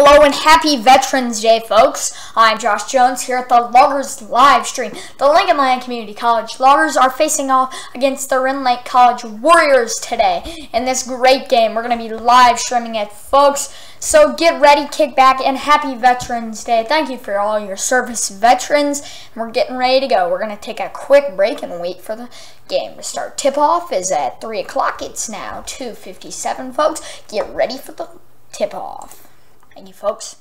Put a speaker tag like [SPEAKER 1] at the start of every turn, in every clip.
[SPEAKER 1] Hello and happy Veterans Day, folks. I'm Josh Jones here at the Loggers live stream. The Lake Community College Loggers are facing off against the Rend Lake College Warriors today in this great game. We're going to be live streaming it, folks. So get ready, kick back, and happy Veterans Day. Thank you for all your service veterans. We're getting ready to go. We're going to take a quick break and wait for the game to start. Tip-off is at 3 o'clock. It's now 2:57, folks. Get ready for the tip-off. Thank you, folks.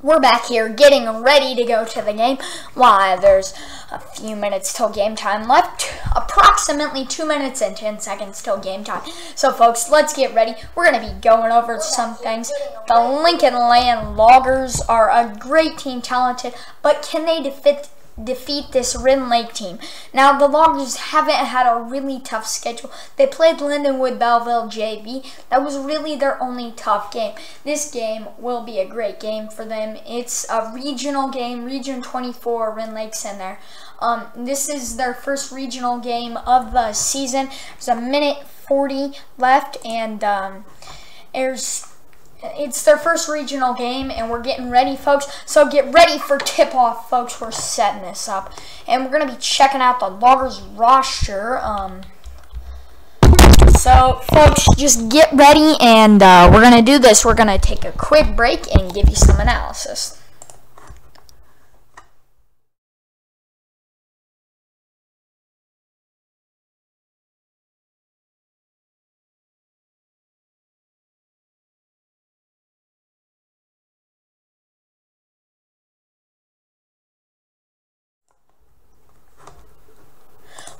[SPEAKER 1] We're back here getting ready to go to the game. Why, there's a few minutes till game time left. Approximately 2 minutes and 10 seconds till game time. So, folks, let's get ready. We're going to be going over some things. The Lincoln Land Loggers are a great team, talented, but can they defeat this Rend Lake team? Now, the Loggers haven't had a really tough schedule. They played Lindenwood Belleville JV. That was really their only tough game. This game will be a great game for them. It's a regional game, Region 24, Rend Lake's in there. This is their first regional game of the season. There's a minute 40 left, and it's their first regional game, and we're getting ready, folks. So get ready for tip-off, folks. We're setting this up, and we're going to be checking out the Loggers roster. So, folks, just get ready, and we're going to do this. We're going to take a quick break and give you some analysis.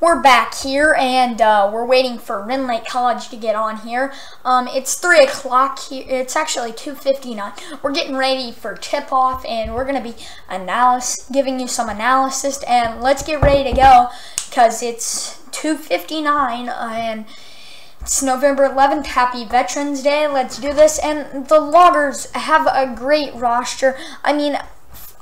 [SPEAKER 1] We're back here, and we're waiting for Rend Lake College to get on here. It's 3 o'clock here. It's actually 2:59. We're getting ready for tip-off, and we're going to be giving you some analysis. And let's get ready to go, because it's 2:59, and it's November 11th. Happy Veterans Day. Let's do this. And the Loggers have a great roster. I mean,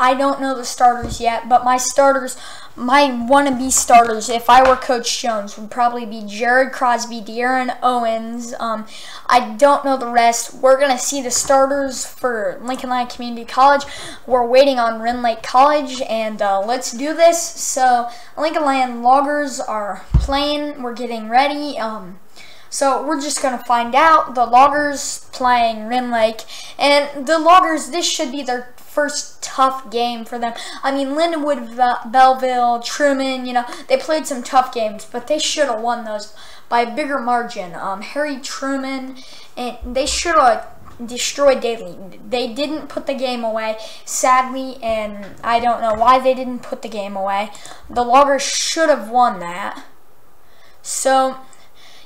[SPEAKER 1] I don't know the starters yet, but my wannabe starters, if I were Coach Jones, would probably be Jared Crosby, De'Aaron Owens. I don't know the rest. We're going to see the starters for Lincoln Community College. We're waiting on Rend Lake College, and let's do this. So, Lincoln Land Loggers are playing. We're getting ready. So we're just going to find out. The Loggers playing Rend Lake. And the Loggers, this should be their first tough game for them. I mean, Lindenwood, Belleville, Truman, you know, they played some tough games, but they should have won those by a bigger margin. Harry Truman, and they should have destroyed Daly. They didn't put the game away, sadly, and I don't know why they didn't put the game away. The Loggers should have won that. So,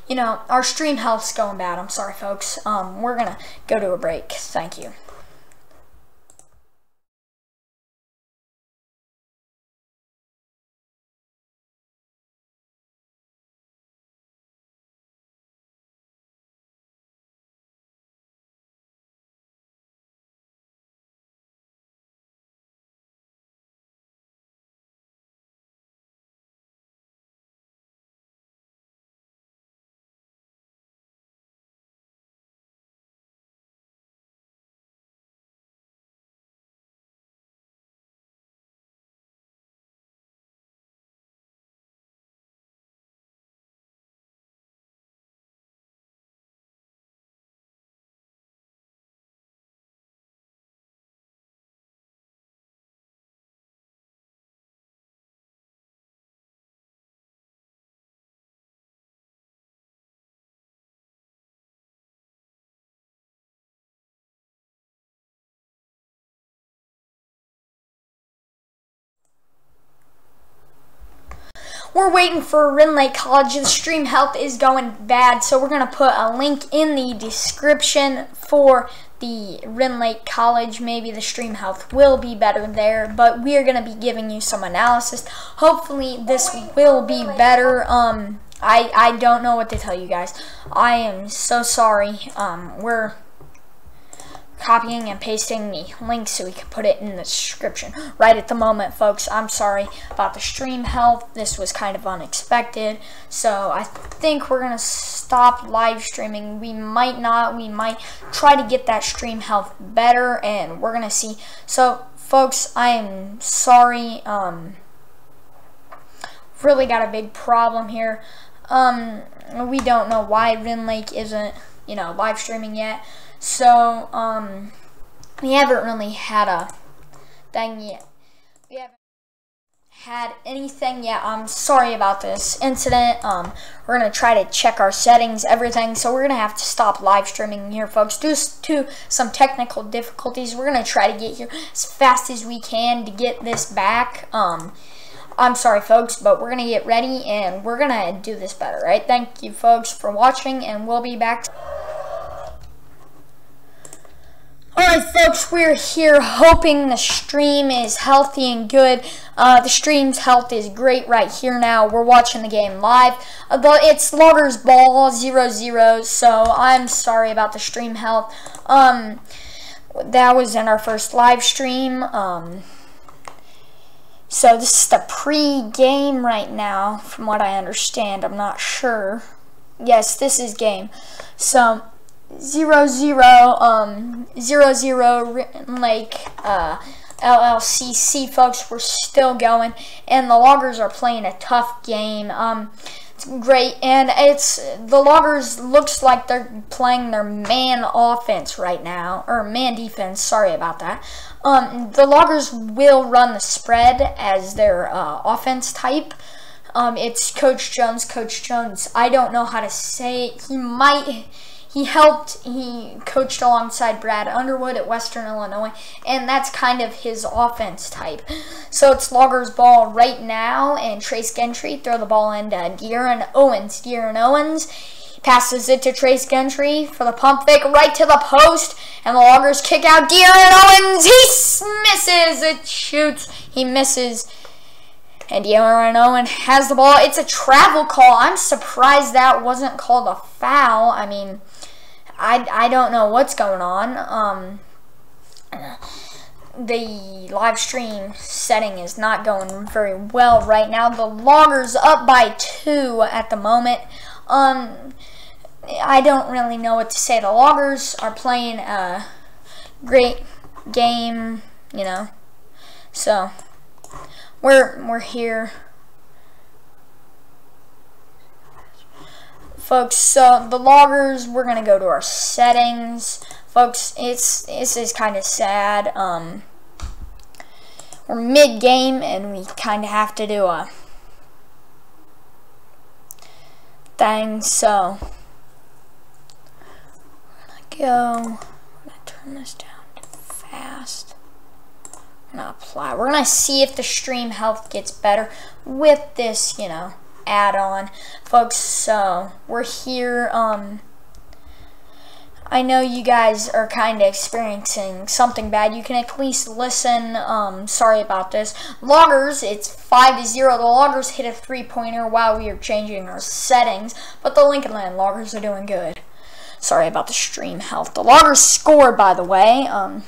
[SPEAKER 1] you know, our stream health's going bad. I'm sorry, folks. We're going to go to a break. Thank you. We're waiting for Rend Lake College. The stream health is going bad, so we're going to put a link in the description for the Rend Lake College. Maybe the stream health will be better there, but we are going to be giving you some analysis. Hopefully this will be better. I don't know what to tell you guys. I am so sorry. We're copying and pasting the link so we can put it in the description right at the moment, folks. I'm sorry about the stream health. This was kind of unexpected, so I think we're gonna stop live streaming. We might not. We might try to get that stream health better, and we're gonna see. So folks, I am sorry. Really got a big problem here. We don't know why Rend Lake isn't, live streaming yet. So, we haven't really had a thing yet. We haven't had anything yet. I'm sorry about this incident. We're going to try to check our settings, everything. So, we're going to have to stop live streaming here, folks. Due to some technical difficulties, we're going to try to get here as fast as we can to get this back. I'm sorry, folks, but we're going to get ready and we're going to do this better, right? Thank you, folks, for watching, and we'll be back. Alright, folks, we're here hoping the stream is healthy and good. The stream's health is great right here now. We're watching the game live. It's Loggers Ball 0-0, so I'm sorry about the stream health. That was in our first live stream. So this is the pre-game right now, from what I understand. I'm not sure. Yes, this is game. So 0-0, 0-0 Rend Lake LLCC, folks. We're still going, and the Loggers are playing a tough game. It's great, and the Loggers looks like they're playing their man offense right now, or man defense. Sorry about that. The Loggers will run the spread as their offense type. It's Coach Jones. Coach Jones, I don't know how to say it. He coached alongside Brad Underwood at Western Illinois, and that's kind of his offense type. So it's Loggers Ball right now, and Trace Gentry throw the ball into De'Aaron Owens. De'Aaron Owens passes it to Trace Gentry for the pump fake right to the post, and the Loggers kick out De'Aaron Owens. He misses. It shoots. He misses. And De'Aaron Owens has the ball. It's a travel call. I'm surprised that wasn't called a foul. I mean, I don't know what's going on. The live stream setting is not going very well right now. The Loggers up by 2 at the moment. I don't really know what to say. The Loggers are playing a great game, So we're here, folks. So the Loggers, we're gonna go to our settings, folks. This is kind of sad. We're mid-game and we kind of have to do a thing. So I'm gonna turn this down fast. Apply. We're gonna see if the stream health gets better with this, add-on, folks. So we're here. I know you guys are kind of experiencing something bad. You can at least listen. Sorry about this. Loggers, it's 5-0. The Loggers hit a 3-pointer while we are changing our settings, but the Lincoln Land Loggers are doing good. Sorry about the stream health. The Loggers scored, by the way. I'm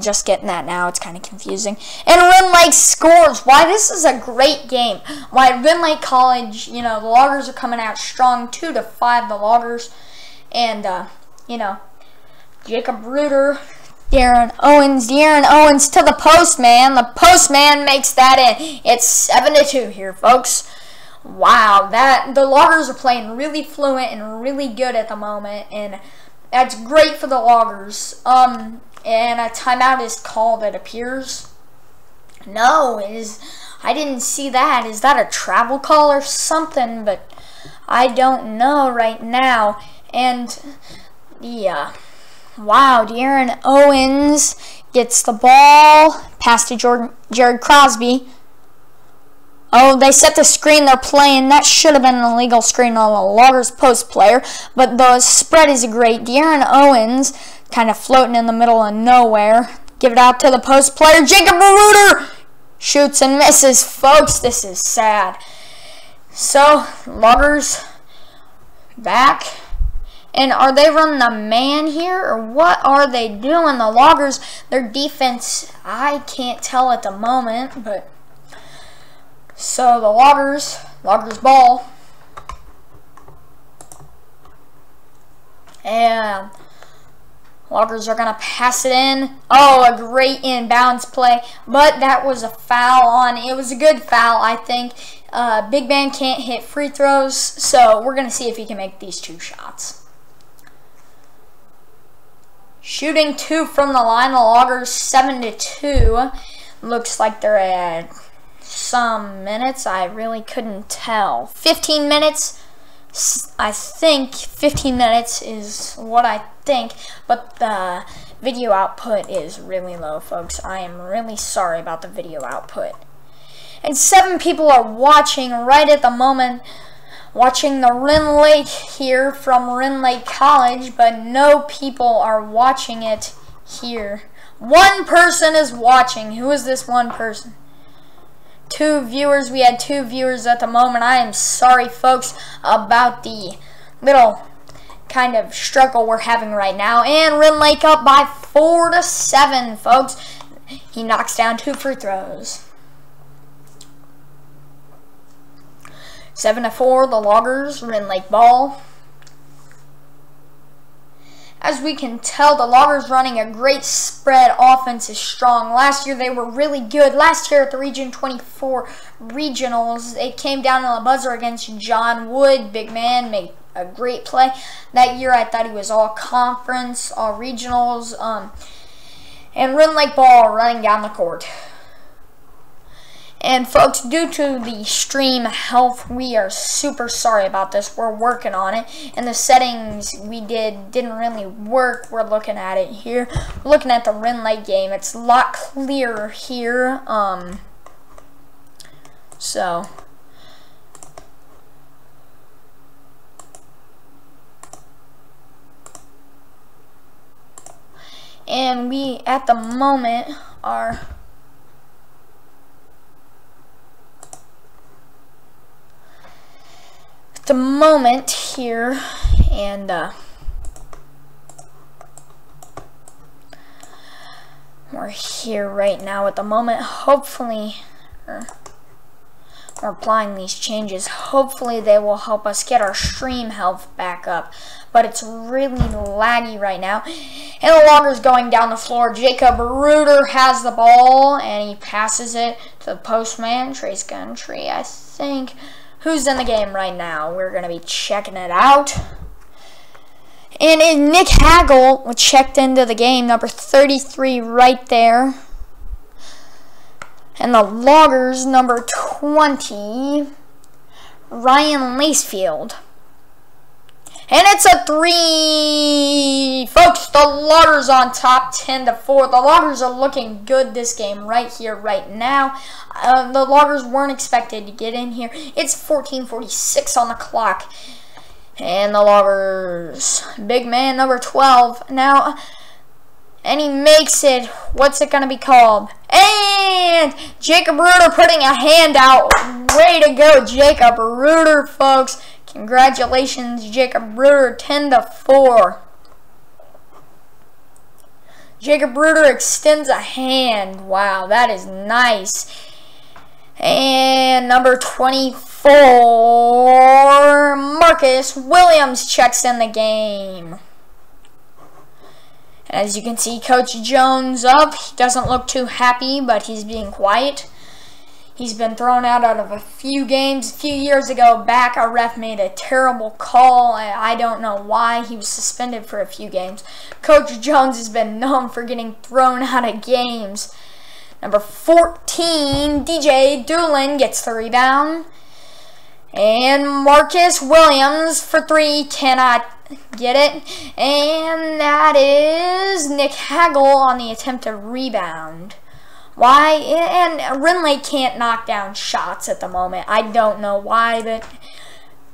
[SPEAKER 1] just getting that now. It's kind of confusing. And Rend Lake scores. Why, this is a great game. Why, Rend Lake College, the Loggers are coming out strong. 2-5, the Loggers. And, Jacob Reuter, De'Aaron Owens to the post man. The post man makes that in. It's 7-2 here, folks. Wow, the Loggers are playing really fluent and really good at the moment. And that's great for the Loggers. And a timeout is called, it appears. No, I didn't see that. Is that a travel call or something? But I don't know right now. And wow, De'Aaron Owens gets the ball, pass to Jared Crosby. Oh, they set the screen they're playing. That should have been an illegal screen on the Loggers post player. But the spread is great. De'Aaron Owens kind of floating in the middle of nowhere. Give it out to the post player. Jacob Reuter shoots and misses. Folks, this is sad. So, Loggers Back. And are they running the man here, or what are they doing? The Loggers, their defense, I can't tell at the moment, but so the Loggers ball. And Loggers are going to pass it in. Oh, a great inbounds play, but that was a foul on. It was a good foul, I think. Big man can't hit free throws, so we're going to see if he can make these 2 shots. Shooting 2 from the line, the Loggers 7-2. Looks like they're at some minutes. I really couldn't tell. 15 minutes. I think 15 minutes is what I think, but the video output is really low, folks. I am really sorry about the video output. And 7 people are watching right at the moment, watching the Rend Lake here from Rend Lake College, but no people are watching it here. 1 person is watching. Who is this 1 person? 2 viewers. We had 2 viewers at the moment. I am sorry, folks, about the little kind of struggle we're having right now. And Rend Lake up by 4-7, folks. He knocks down 2 free throws. 7-4, the Loggers, Rend Lake ball. As we can tell, the Loggers running a great spread. Offense is strong. Last year they were really good. Last year at the Region 24 Regionals, it came down to the buzzer against John Wood. Big man made a great play. That year I thought he was all conference, all regionals. And Rend Lake ball running down the court. And folks, due to the stream health, we are super sorry about this. We're working on it. And the settings we didn't really work. We're looking at it here. We're looking at the Rend Lake game. It's a lot clearer here. So and we at the moment are the moment here, and we're here right now at the moment. Hopefully, we're applying these changes. Hopefully they will help us get our stream health back up, but it's really laggy right now. And the Loggers going down the floor. Jacob Reuter has the ball, and he passes it to the postman, Trace Gundry, I think. Who's in the game right now? We're going to be checking it out. And Nick Hagel checked into the game, number 33 right there. And the Loggers, number 20, Ryan Lacefield. And it's a 3. Folks, the Loggers on top, 10-4. The Loggers are looking good this game right here, right now. The Loggers weren't expected to get in here. It's 14:46 on the clock. And the Loggers, big man, number 12. Now, and he makes it. What's it going to be called? And Jacob Reuter putting a hand out. Way to go, Jacob Reuter, folks. Congratulations, Jacob Reuter, 10-4. Jacob Reuter extends a hand. Wow, that is nice. And number 24, Marcus Williams checks in the game. And as you can see, Coach Jones up. He doesn't look too happy, but he's being quiet. He's been thrown out of a few games. A few years ago back, a ref made a terrible call. I don't know why. He was suspended for a few games. Coach Jones has been known for getting thrown out of games. Number 14, DJ Doolin gets the rebound. And Marcus Williams for 3 cannot get it. And that is Nick Hagel on the attempted rebound. Why? And Rend Lake can't knock down shots at the moment. I don't know why, but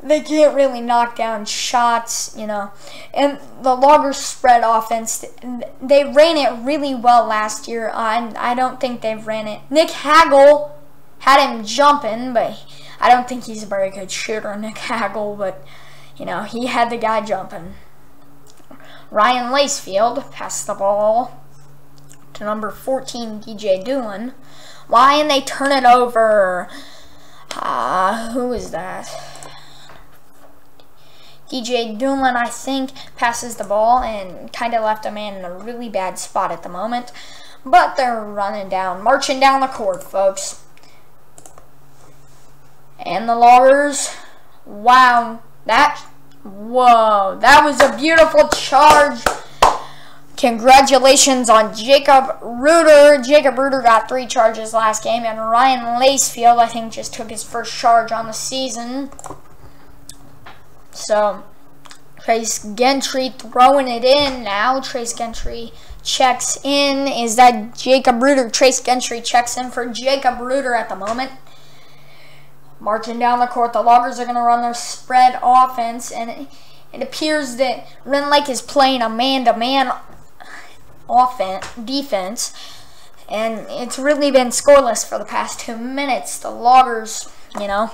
[SPEAKER 1] they can't really knock down shots, you know. And the Loggers spread offense, they ran it really well last year. I don't think they've ran it. Nick Hagel had him jumping, but I don't think he's a very good shooter, Nick Hagel, but You know, he had the guy jumping. Ryan Lacefield passed the ball to number 14, DJ Doolin. Why? And they turn it over. Who is that? DJ Doolin, I think, passes the ball and kind of left a man in a really bad spot at the moment. But they're running down, marching down the court, folks. And the Loggers, wow, whoa, that was a beautiful charge. Congratulations on Jacob Reuter. Jacob Reuter got 3 charges last game, and Ryan Lacefield, I think, just took his first charge on the season. So, Trace Gentry throwing it in now. Trace Gentry checks in. Is that Jacob Reuter? Trace Gentry checks in for Jacob Reuter at the moment. Marching down the court, the Loggers are going to run their spread offense, and it appears that Rend Lake is playing a man-to-man defense, and it's really been scoreless for the past 2 minutes. The Loggers, you know,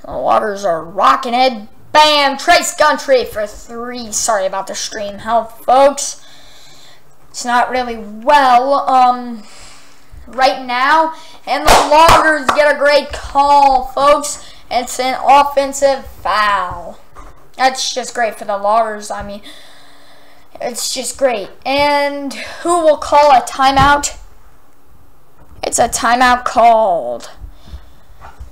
[SPEAKER 1] the Loggers are rocking it. Bam! Trace Gentry for 3. Sorry about the stream health, folks. It's not really well right now, and the Loggers get a great call, folks. It's an offensive foul. That's just great for the Loggers. I mean, it's just great. And who will call a timeout? It's a timeout called.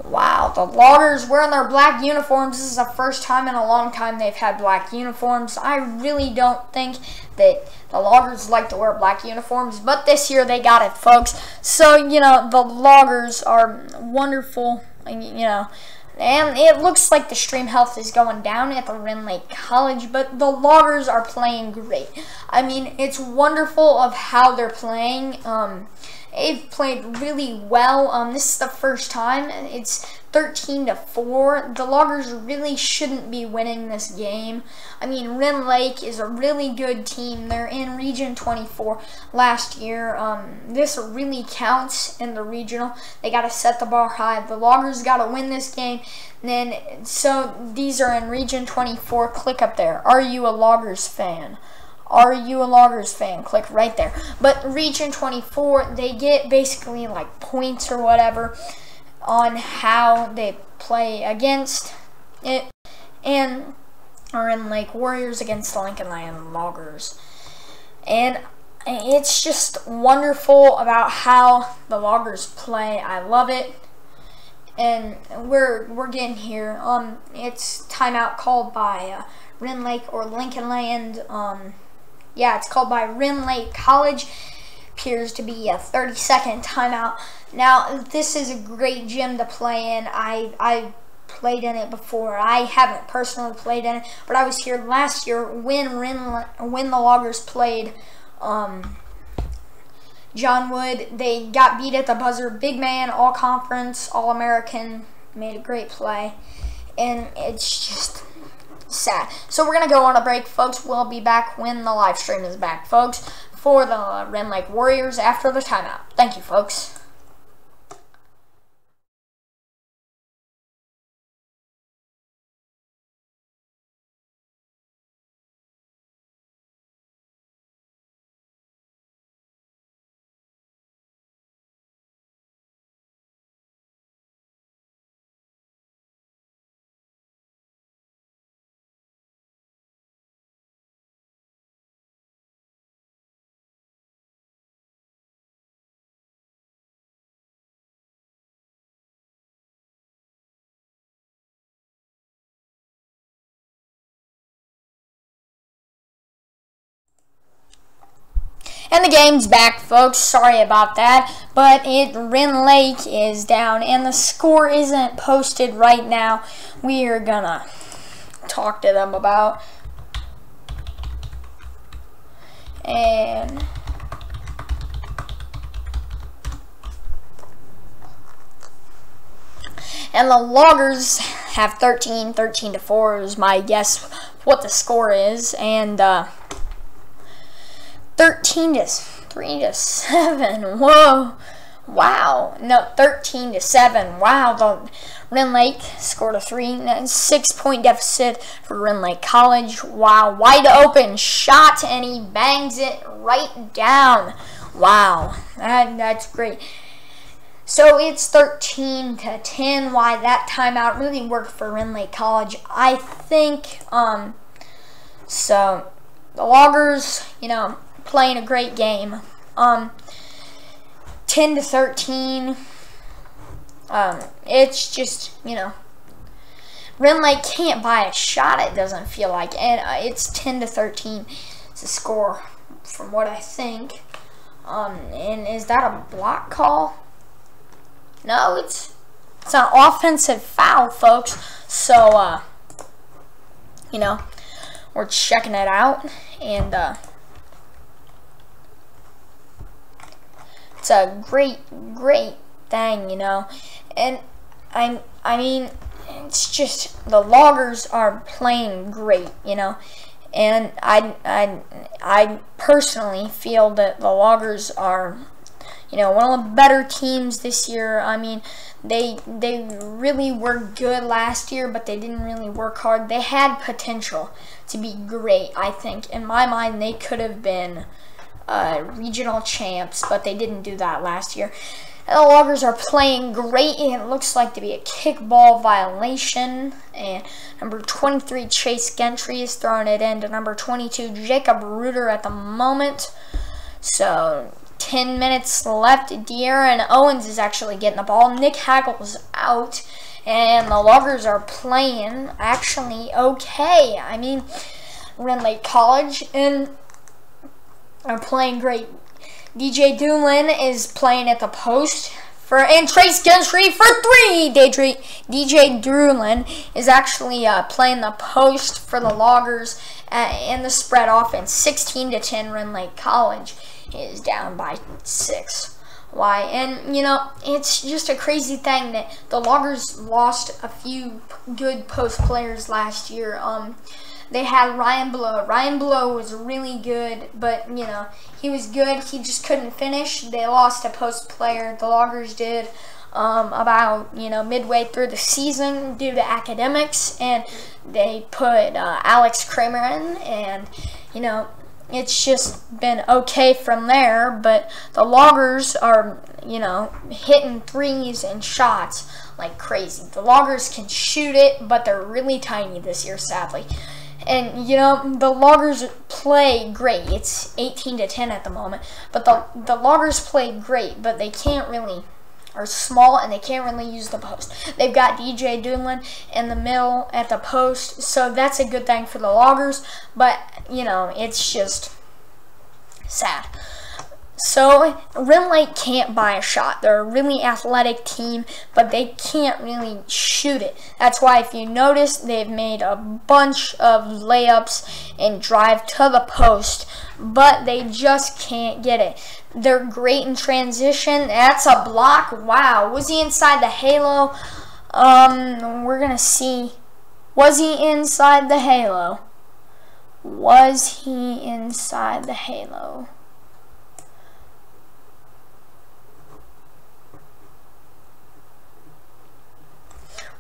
[SPEAKER 1] Wow, the Loggers wearing their black uniforms. This is the first time in a long time they've had black uniforms. I really don't think that the Loggers like to wear black uniforms, but this year they got it, folks. So, you know, the Loggers are wonderful, you know, and it looks like the stream health is going down at the Rend Lake College, but the Loggers are playing great. I mean, it's wonderful of how they're playing. They've played really well. This is the first time. It's 13-4. The Loggers really shouldn't be winning this game. I mean, Rend Lake is a really good team. They're in Region 24 last year. This really counts in the regional. They got to set the bar high. The Loggers got to win this game. So these are in Region 24. Click up there. Are you a Loggers fan? Are you a Loggers fan? Click right there. But Region 24, they get basically like points or whatever on how they play against it. And Rend Lake Warriors against the Lincoln Land Loggers. And it's just wonderful about how the Loggers play. I love it. And we're getting here. It's timeout called by Rend Lake or Lincoln Land. Yeah, it's called by Rend Lake College. Appears to be a 30-second timeout. Now, this is a great gym to play in. I played in it before. I haven't personally played in it, but I was here last year when the Loggers played John Wood. They got beat at the buzzer. Big man, all-conference, all-American, made a great play. And it's just sad. So we're going to go on a break, folks. We'll be back when the live stream is back, folks, for the Rend Lake Warriors after the timeout. Thank you, folks. And the game's back, folks. Sorry about that. But Rend Lake is down, and the score isn't posted right now. We are gonna talk to them about. And the Loggers have 13-4 is my guess what the score is. And 13-3-7. Whoa. Wow. No, 13-7. Wow. The Rend Lake scored a 6-point deficit for Rend Lake College. Wow. Wide open shot, and he bangs it right down. Wow. That's great. So it's 13-10. Why that timeout really worked for Rend Lake College, I think. So the Loggers, playing a great game. 10-13. It's just, Rend Lake can't buy a shot, it doesn't feel like. And it's 10-13. It's a score from what I think. And is that a block call? No, it's an offensive foul, folks. So, we're checking it out. And, it's a great thing, and I mean, it's just the Loggers are playing great, and I personally feel that the Loggers are, one of the better teams this year. I mean, they really were good last year, but they didn't really work hard. They had potential to be great, I think. In my mind, they could have been regional champs, but they didn't do that last year. And the Loggers are playing great, and it looks like to be a kickball violation. And number 23, Chase Gentry, is throwing it in to number 22, Jacob Reuter at the moment. So 10 minutes left. De'Aaron Owens is actually getting the ball. Nick Haggle's out, and the Loggers are playing actually okay. I mean, Rend Lake College and are playing great. DJ Doolin is playing at the post and Trace Gentry for 3. DJ Doolin is actually playing the post for the Loggers in the spread offense. 16-10. Rend Lake College is down by 6. Why? And it's just a crazy thing that the Loggers lost a few good post players last year. They had Ryan Blow. Ryan Blow was really good, but, he was good. He just couldn't finish. They lost a post player. The Loggers did about, midway through the season due to academics, and they put Alex Kramer in, and, it's just been okay from there. But the Loggers are, hitting threes and shots like crazy. The Loggers can shoot it, but they're really tiny this year, sadly. And, the Loggers play great. It's 18-10 at the moment. But the Loggers play great, but they are small, and they can't really use the post. They've got DJ Doolin in the middle at the post, so that's a good thing for the Loggers. But, it's just sad. So, Rend Lake can't buy a shot. They're a really athletic team, but they can't really shoot it. That's why, if you notice, they've made a bunch of layups and drive to the post, but they just can't get it. They're great in transition. That's a block. Wow. Was he inside the halo? We're going to see. Was he inside the halo? Was he inside the halo?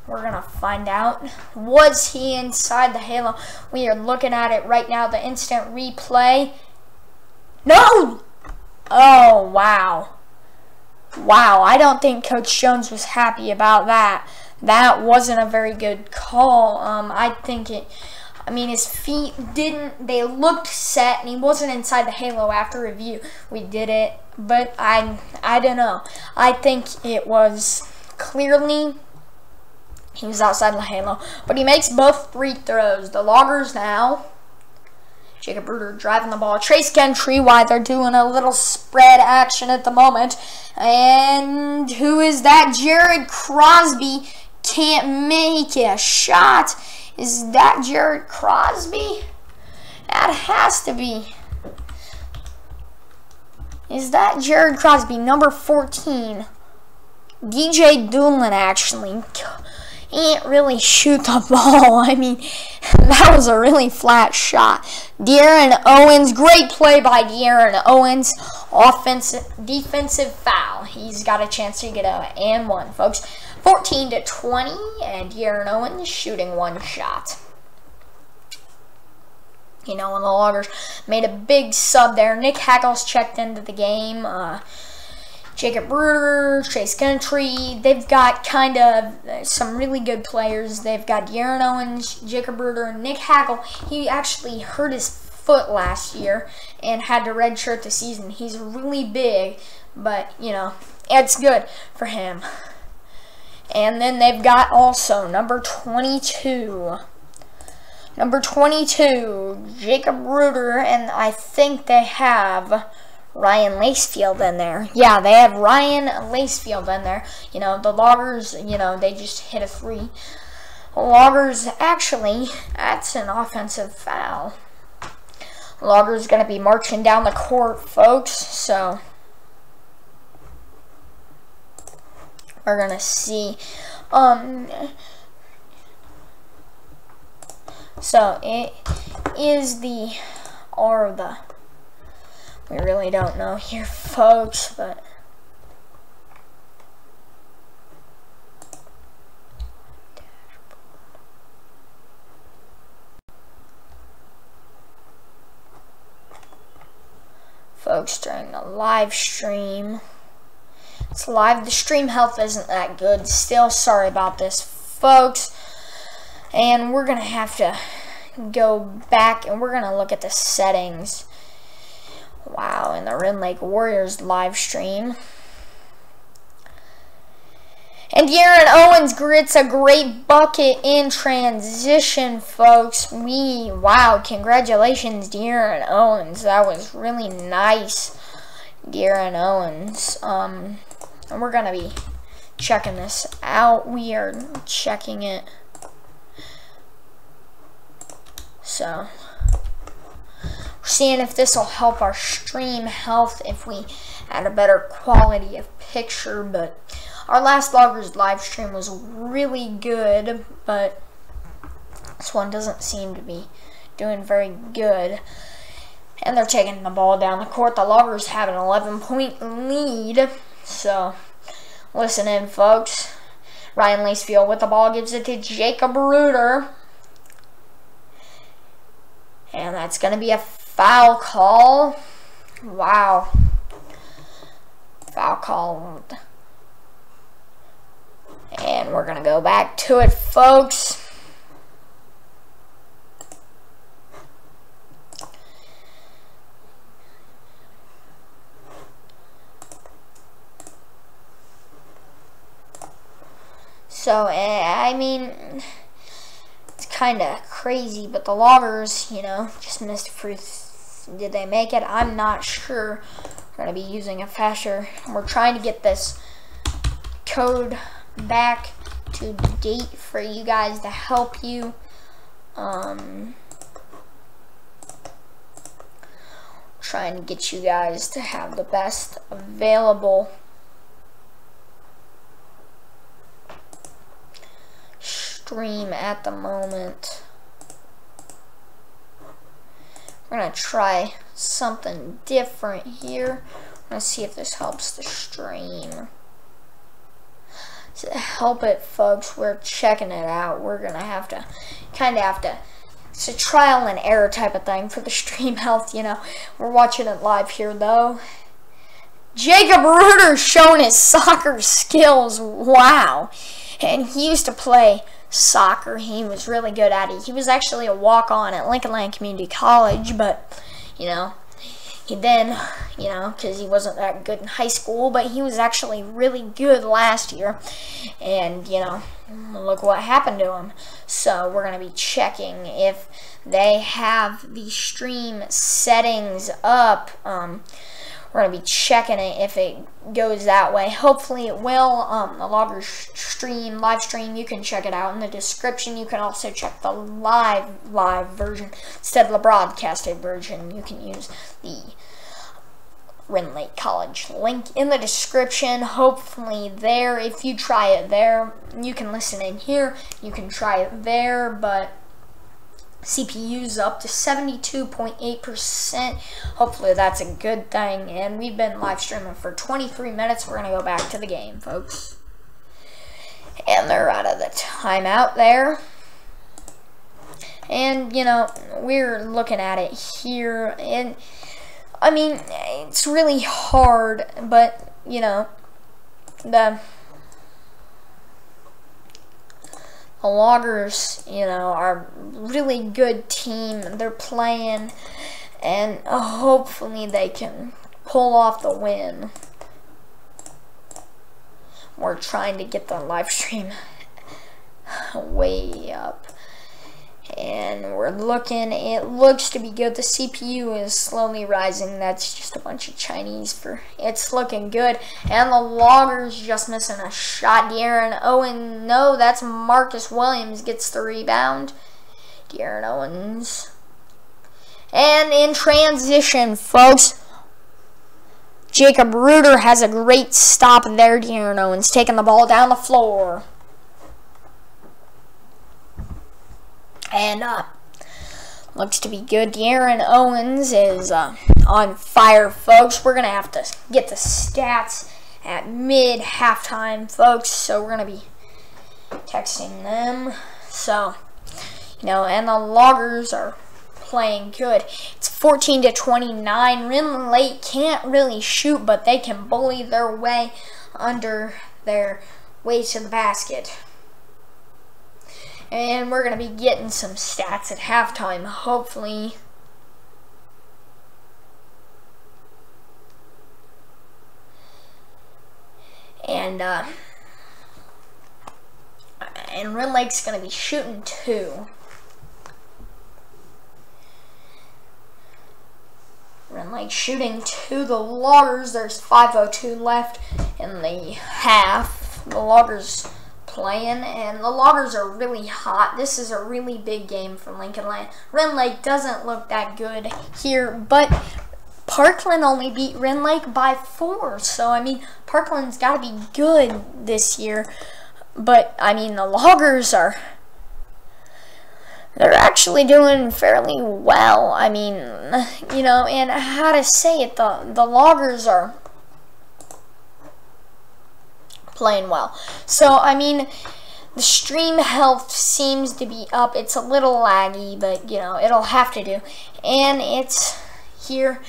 [SPEAKER 1] We're going to find out. Was he inside the halo? We are looking at it right now, the instant replay. No! Oh, wow. Wow, I don't think Coach Jones was happy about that. That wasn't a very good call. I think his feet they looked set, and he wasn't inside the halo after review. We did it, but I don't know. I think it was clearly he was outside the halo, but he makes both free throws. The Loggers now, Jacob Reuter driving the ball. Trace Gentry, why they're doing a little spread action at the moment. And who is that? Jared Crosby can't make a shot. Is that Jared Crosby? That has to be. Is that Jared Crosby, number 14? DJ Doolin, actually. can't really shoot the ball. I mean, that was a really flat shot. De'Aaron Owens, great play by De'Aaron Owens. Defensive foul. He's got a chance to get a and one, folks. 14-20, and De'Aaron Owens shooting one shot. You know, and the Loggers made a big sub there. Nick Haggles checked into the game. Jacob Bruder, Chase Gentry. They've got kind of some really good players. They've got De'Aaron Owens, Jacob Bruder, and Nick Hagel. He actually hurt his foot last year and had to redshirt the season. He's really big, but, you know, it's good for him. And then they've got also number 22. Number 22, Jacob Bruder, and I think they have Ryan Lacefield in there. Yeah, they have Ryan Lacefield in there. You know, the Loggers, you know, they just hit a 3. Loggers, actually, that's an offensive foul. Loggers going to be marching down the court, folks, so we're going to see. So it is the, or the, we really don't know here, folks, but folks, during the live stream, it's live, the stream health isn't that good still. Sorry about this, folks. And we're going to have to go back and we're going to look at the settings. Wow, in the Rend Lake Warriors live stream. And De'Aaron Owens gets a great bucket in transition, folks. Wow, congratulations, De'Aaron Owens. That was really nice, De'Aaron Owens. And we're going to be checking this out. We are checking it. So, we're seeing if this will help our stream health, if we add a better quality of picture. But our last Loggers live stream was really good, but this one doesn't seem to be doing very good. And they're taking the ball down the court. The Loggers have an 11-point lead. So, listen in, folks. Ryan Lacefield with the ball, gives it to Jacob Bruder. And that's going to be a foul call. Wow. Foul call. And we're going to go back to it, folks. So, I mean, it's kind of crazy, but the Loggers, you know, just missed a free. Did they make it? I'm not sure. We're going to be using a faster. We're trying to get this code back to date for you guys to help you. Trying to get you guys to have the best available stream at the moment. We're going to try something different here. I'm going to see if this helps the stream. To help it, folks, we're checking it out. We're going to have to, it's a trial and error type of thing for the stream health, you know. We're watching it live here, though. Jacob Ruder showing his soccer skills. Wow. And he used to play soccer. He was really good at it. He was actually a walk-on at Lincoln Community College, but, you know, he then, you know, because he wasn't that good in high school, but he was actually really good last year. And, you know, look what happened to him. So we're going to be checking if they have the stream settings up. We're going to be checking it if it goes that way. Hopefully it will. The Loggers stream, live stream, you can check it out in the description. You can also check the live version instead of the broadcasted version. You can use the Rend Lake College. Link in the description, hopefully there. If you try it there, you can listen in here, you can try it there, but CPU's up to 72.8%. Hopefully that's a good thing. And we've been live streaming for 23 minutes. We're going to go back to the game, folks. And they're out of the timeout there. And, you know, we're looking at it here. And, I mean, it's really hard. But, you know, the Loggers, you know, are a really good team. They're playing, and hopefully they can pull off the win. We're trying to get the live stream way up. And we're looking, it looks to be good. The CPU is slowly rising. That's just a bunch of Chinese it's looking good. And the Loggers just missing a shot. De'Aaron Owens, no, that's Marcus Williams gets the rebound. De'Aaron Owens. And in transition, folks, Jacob Ruder has a great stop there. De'Aaron Owens taking the ball down the floor. And looks to be good. De'Aaron Owens is on fire, folks. We're going to have to get the stats at mid-halftime, folks. So we're going to be texting them. So, you know, and the Loggers are playing good. It's 14-29. Rend Lake can't really shoot, but they can bully their way under their way to the basket. And we're going to be getting some stats at halftime, hopefully. And Rend Lake's going to be shooting 2. Rend Lake shooting 2. The Loggers, there's 5:02 left in the half. The Loggers playing, and the Loggers are really hot. This is a really big game for Lincoln Land. Rend Lake doesn't look that good here, but Parkland only beat Rend Lake by 4. So, I mean, Parkland's got to be good this year. But, I mean, the Loggers they're actually doing fairly well. I mean, you know, and how to say it, the Loggers are playing well. So, I mean, the stream health seems to be up. It's a little laggy, but, you know, it'll have to do. And it's here.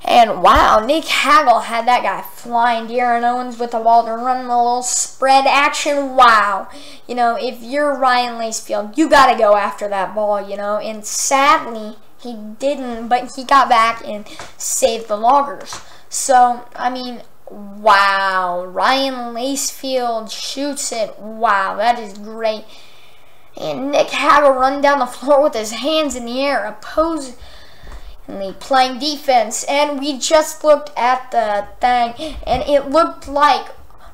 [SPEAKER 1] And, wow, Nick Hagel had that guy flying. De'Aaron Owens with the ball to run a little spread action. Wow. You know, if you're Ryan Lacefield, you got to go after that ball, you know. And sadly, he didn't, but he got back and saved the Loggers. So, I mean, wow, Ryan Lacefield shoots it. Wow, that is great. And Nick Hagel run down the floor with his hands in the air, opposingly playing defense. And we just looked at the thing, and it looked like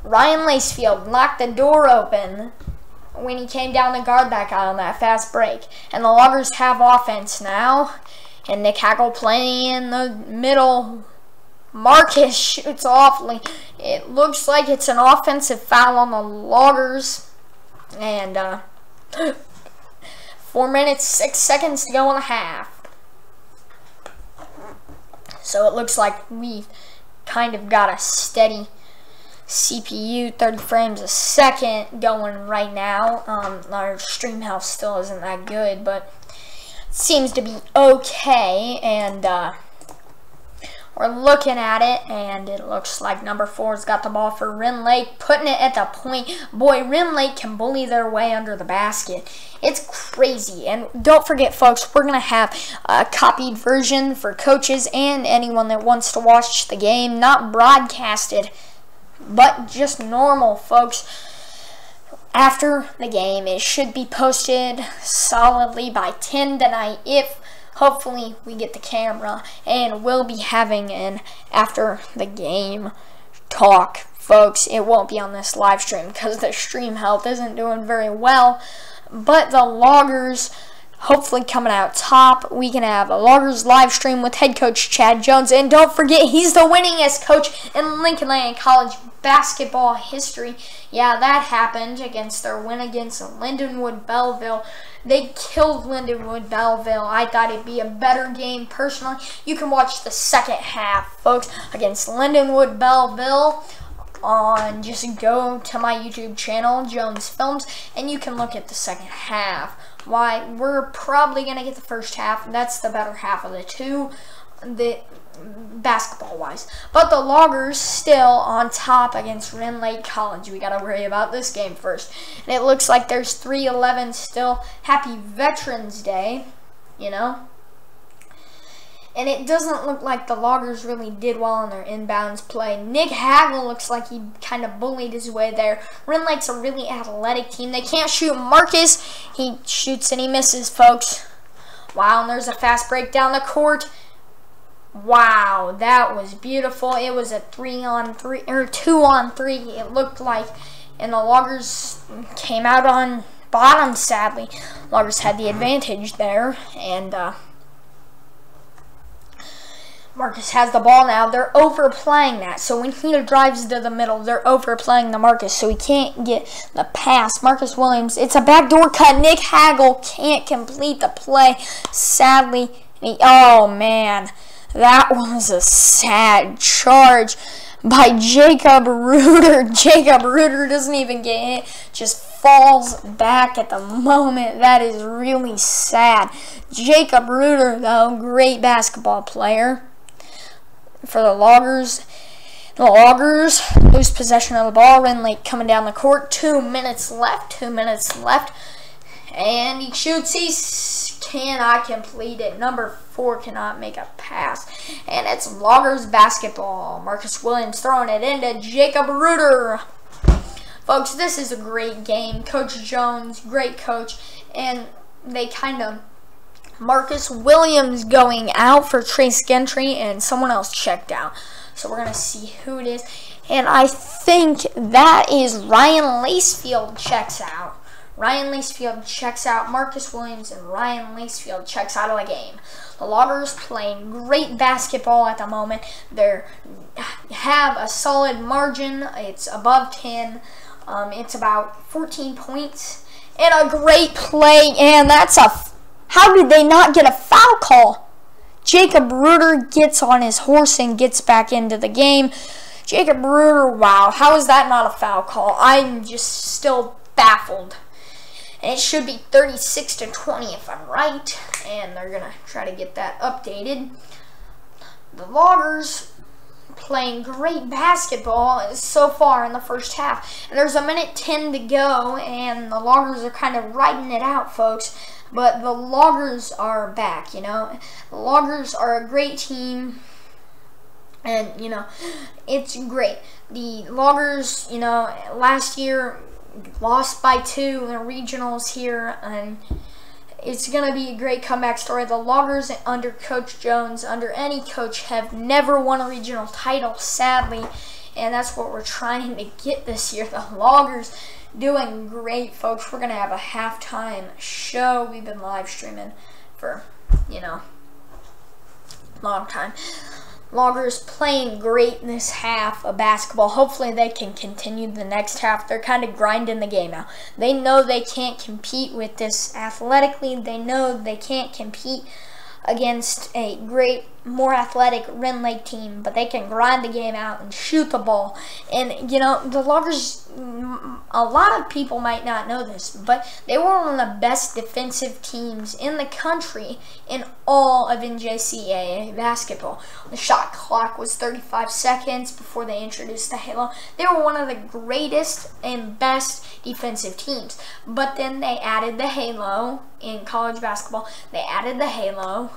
[SPEAKER 1] Ryan Lacefield knocked the door open when he came down to guard that guy on that fast break. And the Loggers have offense now, and Nick Hagel playing in the middle. Marcus shoots awfully. It looks like it's an offensive foul on the Loggers. And 4 minutes, 6 seconds to go in the half. So it looks like we've kind of got a steady CPU, 30 frames a second going right now. Our stream health still isn't that good, but it seems to be okay. And we're looking at it, and it looks like number 4's got the ball for Rend Lake, putting it at the point. Boy, Rend Lake can bully their way under the basket. It's crazy. And don't forget, folks, we're going to have a copied version for coaches and anyone that wants to watch the game. Not broadcasted, but just normal, folks. After the game, it should be posted solidly by 10 tonight if hopefully we get the camera, and we'll be having an after the game talk, folks. It won't be on this live stream because the stream health isn't doing very well, but the Loggers hopefully coming out top. We can have a Loggers live stream with head coach Chad Jones. And don't forget, he's the winningest coach in Lincoln Lake College basketball history. Yeah, that happened against their win against Lindenwood Belleville. They killed Lindenwood Belleville. I thought it'd be a better game personally. You can watch the second half, folks, against Lindenwood Belleville. Just go to my YouTube channel, Jones Films, and you can look at the second half. Why, we're probably going to get the first half. That's the better half of the two, basketball-wise. But the Loggers still on top against Rend Lake College. We got to worry about this game first. And it looks like there's 3-11 still. Happy Veterans Day, you know. And it doesn't look like the Loggers really did well in their inbounds play. Nick Hagel looks like he kind of bullied his way there. Rend Lake's a really athletic team. They can't shoot. Marcus, he shoots and he misses, folks. Wow, and there's a fast break down the court. Wow, that was beautiful. It was a 3-on-3 or 2-on-3. It looked like, and the Loggers came out on bottom. Sadly, Loggers had the advantage there, and Marcus has the ball now. They're overplaying that. So when he drives to the middle, they're overplaying the Marcus. So he can't get the pass. Marcus Williams, it's a backdoor cut. Nick Hagel can't complete the play. Sadly, oh man, that was a sad charge by Jacob Reuter. Jacob Reuter doesn't even get hit. Just falls back at the moment. That is really sad. Jacob Reuter, though, great basketball player. For the Loggers. The Loggers lose possession of the ball. Rend Lake coming down the court. 2 minutes left. 2 minutes left. And he shoots. He cannot complete it. Number 4 cannot make a pass. And it's Loggers basketball. Marcus Williams throwing it into Jacob Reuter. Folks, this is a great game. Coach Jones, great coach. And they kind of... Marcus Williams going out for Trace Gentry, and someone else checked out. So we're going to see who it is. And I think that is Ryan Lacefield checks out. Ryan Lacefield checks out. Marcus Williams and Ryan Lacefield checks out of the game. The Loggers playing great basketball at the moment. They have a solid margin. It's above 10. It's about 14 points. And a great play, and that's a... How did they not get a foul call? Jacob Reuter gets on his horse and gets back into the game. Jacob Reuter, wow, how is that not a foul call? I'm just still baffled. And it should be 36-20 if I'm right. And they're going to try to get that updated. The Loggers playing great basketball so far in the first half. And there's 1:10 to go, and the Loggers are kind of riding it out, folks. But the Loggers are back, you know. The Loggers are a great team. And, you know, it's great. The Loggers, you know, last year lost by 2 in the regionals here. And it's going to be a great comeback story. The Loggers under Coach Jones, under any coach, have never won a regional title, sadly. And that's what we're trying to get this year. The Loggers doing great, folks. We're going to have a halftime show. We've been live streaming for, you know, a long time. Loggers playing great in this half of basketball. Hopefully they can continue the next half. They're kind of grinding the game out. They know they can't compete with this athletically. They know they can't compete against a great, more athletic Rend Lake team, but they can grind the game out and shoot the ball. And, you know, the Loggers, a lot of people might not know this, but they were one of the best defensive teams in the country in all of NJCAA basketball. The shot clock was 35 seconds before they introduced the halo. They were one of the greatest and best defensive teams. But then they added the halo in college basketball. They added the halo.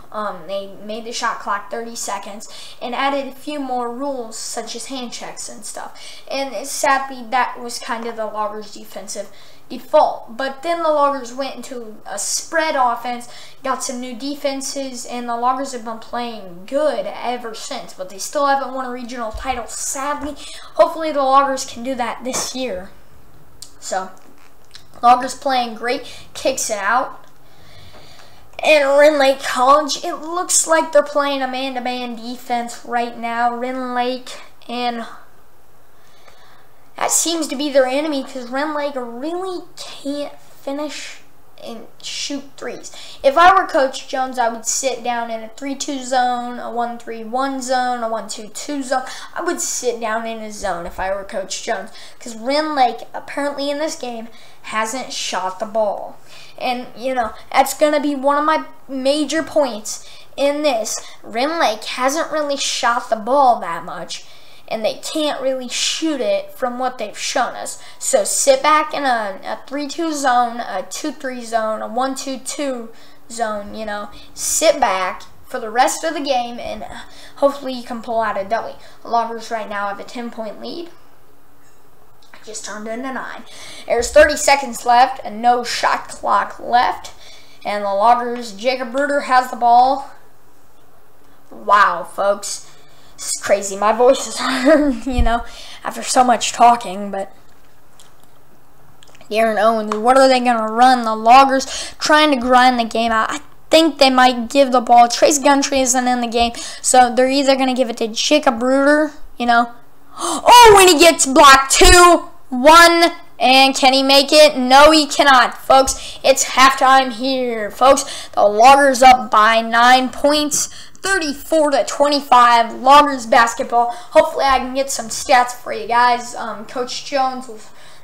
[SPEAKER 1] They made the shot clock 30 seconds and added a few more rules such as hand checks and stuff. And sadly, that was kind of the Loggers' defensive default. But then the Loggers went into a spread offense, got some new defenses, and the Loggers have been playing good ever since. But they still haven't won a regional title, sadly. Hopefully the Loggers can do that this year. So, Loggers playing great, kicks it out. And Rend Lake College, it looks like they're playing a man-to-man defense right now. Rend Lake, and that seems to be their enemy because Rend Lake really can't finish and shoot threes. If I were Coach Jones, I would sit down in a 3-2 zone, a 1-3-1 zone, a 1-2-2 zone. I would sit down in a zone if I were Coach Jones because Rend Lake, apparently in this game, hasn't shot the ball. And, you know, that's going to be one of my major points in this. Rend Lake hasn't really shot the ball that much, and they can't really shoot it from what they've shown us. So sit back in a 3-2 zone, a 2-3 zone, a 1-2-2 zone, you know. Sit back for the rest of the game, and hopefully you can pull out a W. The Loggers right now have a 10-point lead. Just turned into 9. There's 30 seconds left and no shot clock left. And the Loggers, Jacob Bruder has the ball. Wow, folks. This is crazy. My voice is hurt, you know, after so much talking, but Darren Owens, what are they going to run? The Loggers trying to grind the game out. I think they might give the ball. Trace Gundry isn't in the game, so they're either going to give it to Jacob Bruder, you know. Oh, and he gets blocked 2. 1, and can he make it? No, he cannot, folks. It's halftime here, folks. The Loggers up by 9 points, 34-25. Loggers basketball. Hopefully, I can get some stats for you guys. Coach Jones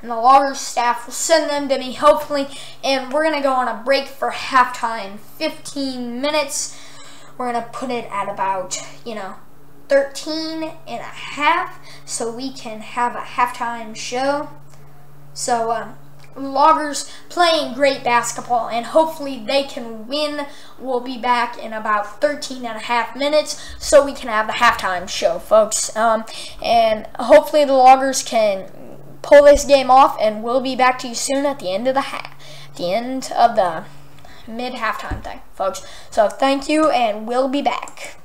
[SPEAKER 1] and the Loggers staff will send them to me, hopefully. And we're gonna go on a break for halftime, 15 minutes. We're gonna put it at about, you know, 13.5, so we can have a halftime show. So Loggers playing great basketball, and hopefully they can win. We'll be back in about 13.5 minutes, so we can have the halftime show, folks. And hopefully the Loggers can pull this game off, and we'll be back to you soon at the end of the mid-halftime thing, folks. So thank you, and we'll be back.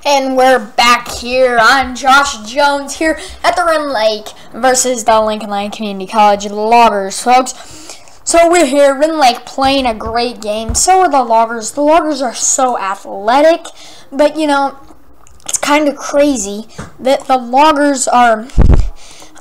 [SPEAKER 1] And we're back here. I'm Josh Jones here at the Rend Lake versus the Lincoln Lake Community College Loggers, folks. So we're here, Rend Lake playing a great game. So are the Loggers. The Loggers are so athletic, but you know, it's kind of crazy that the Loggers are,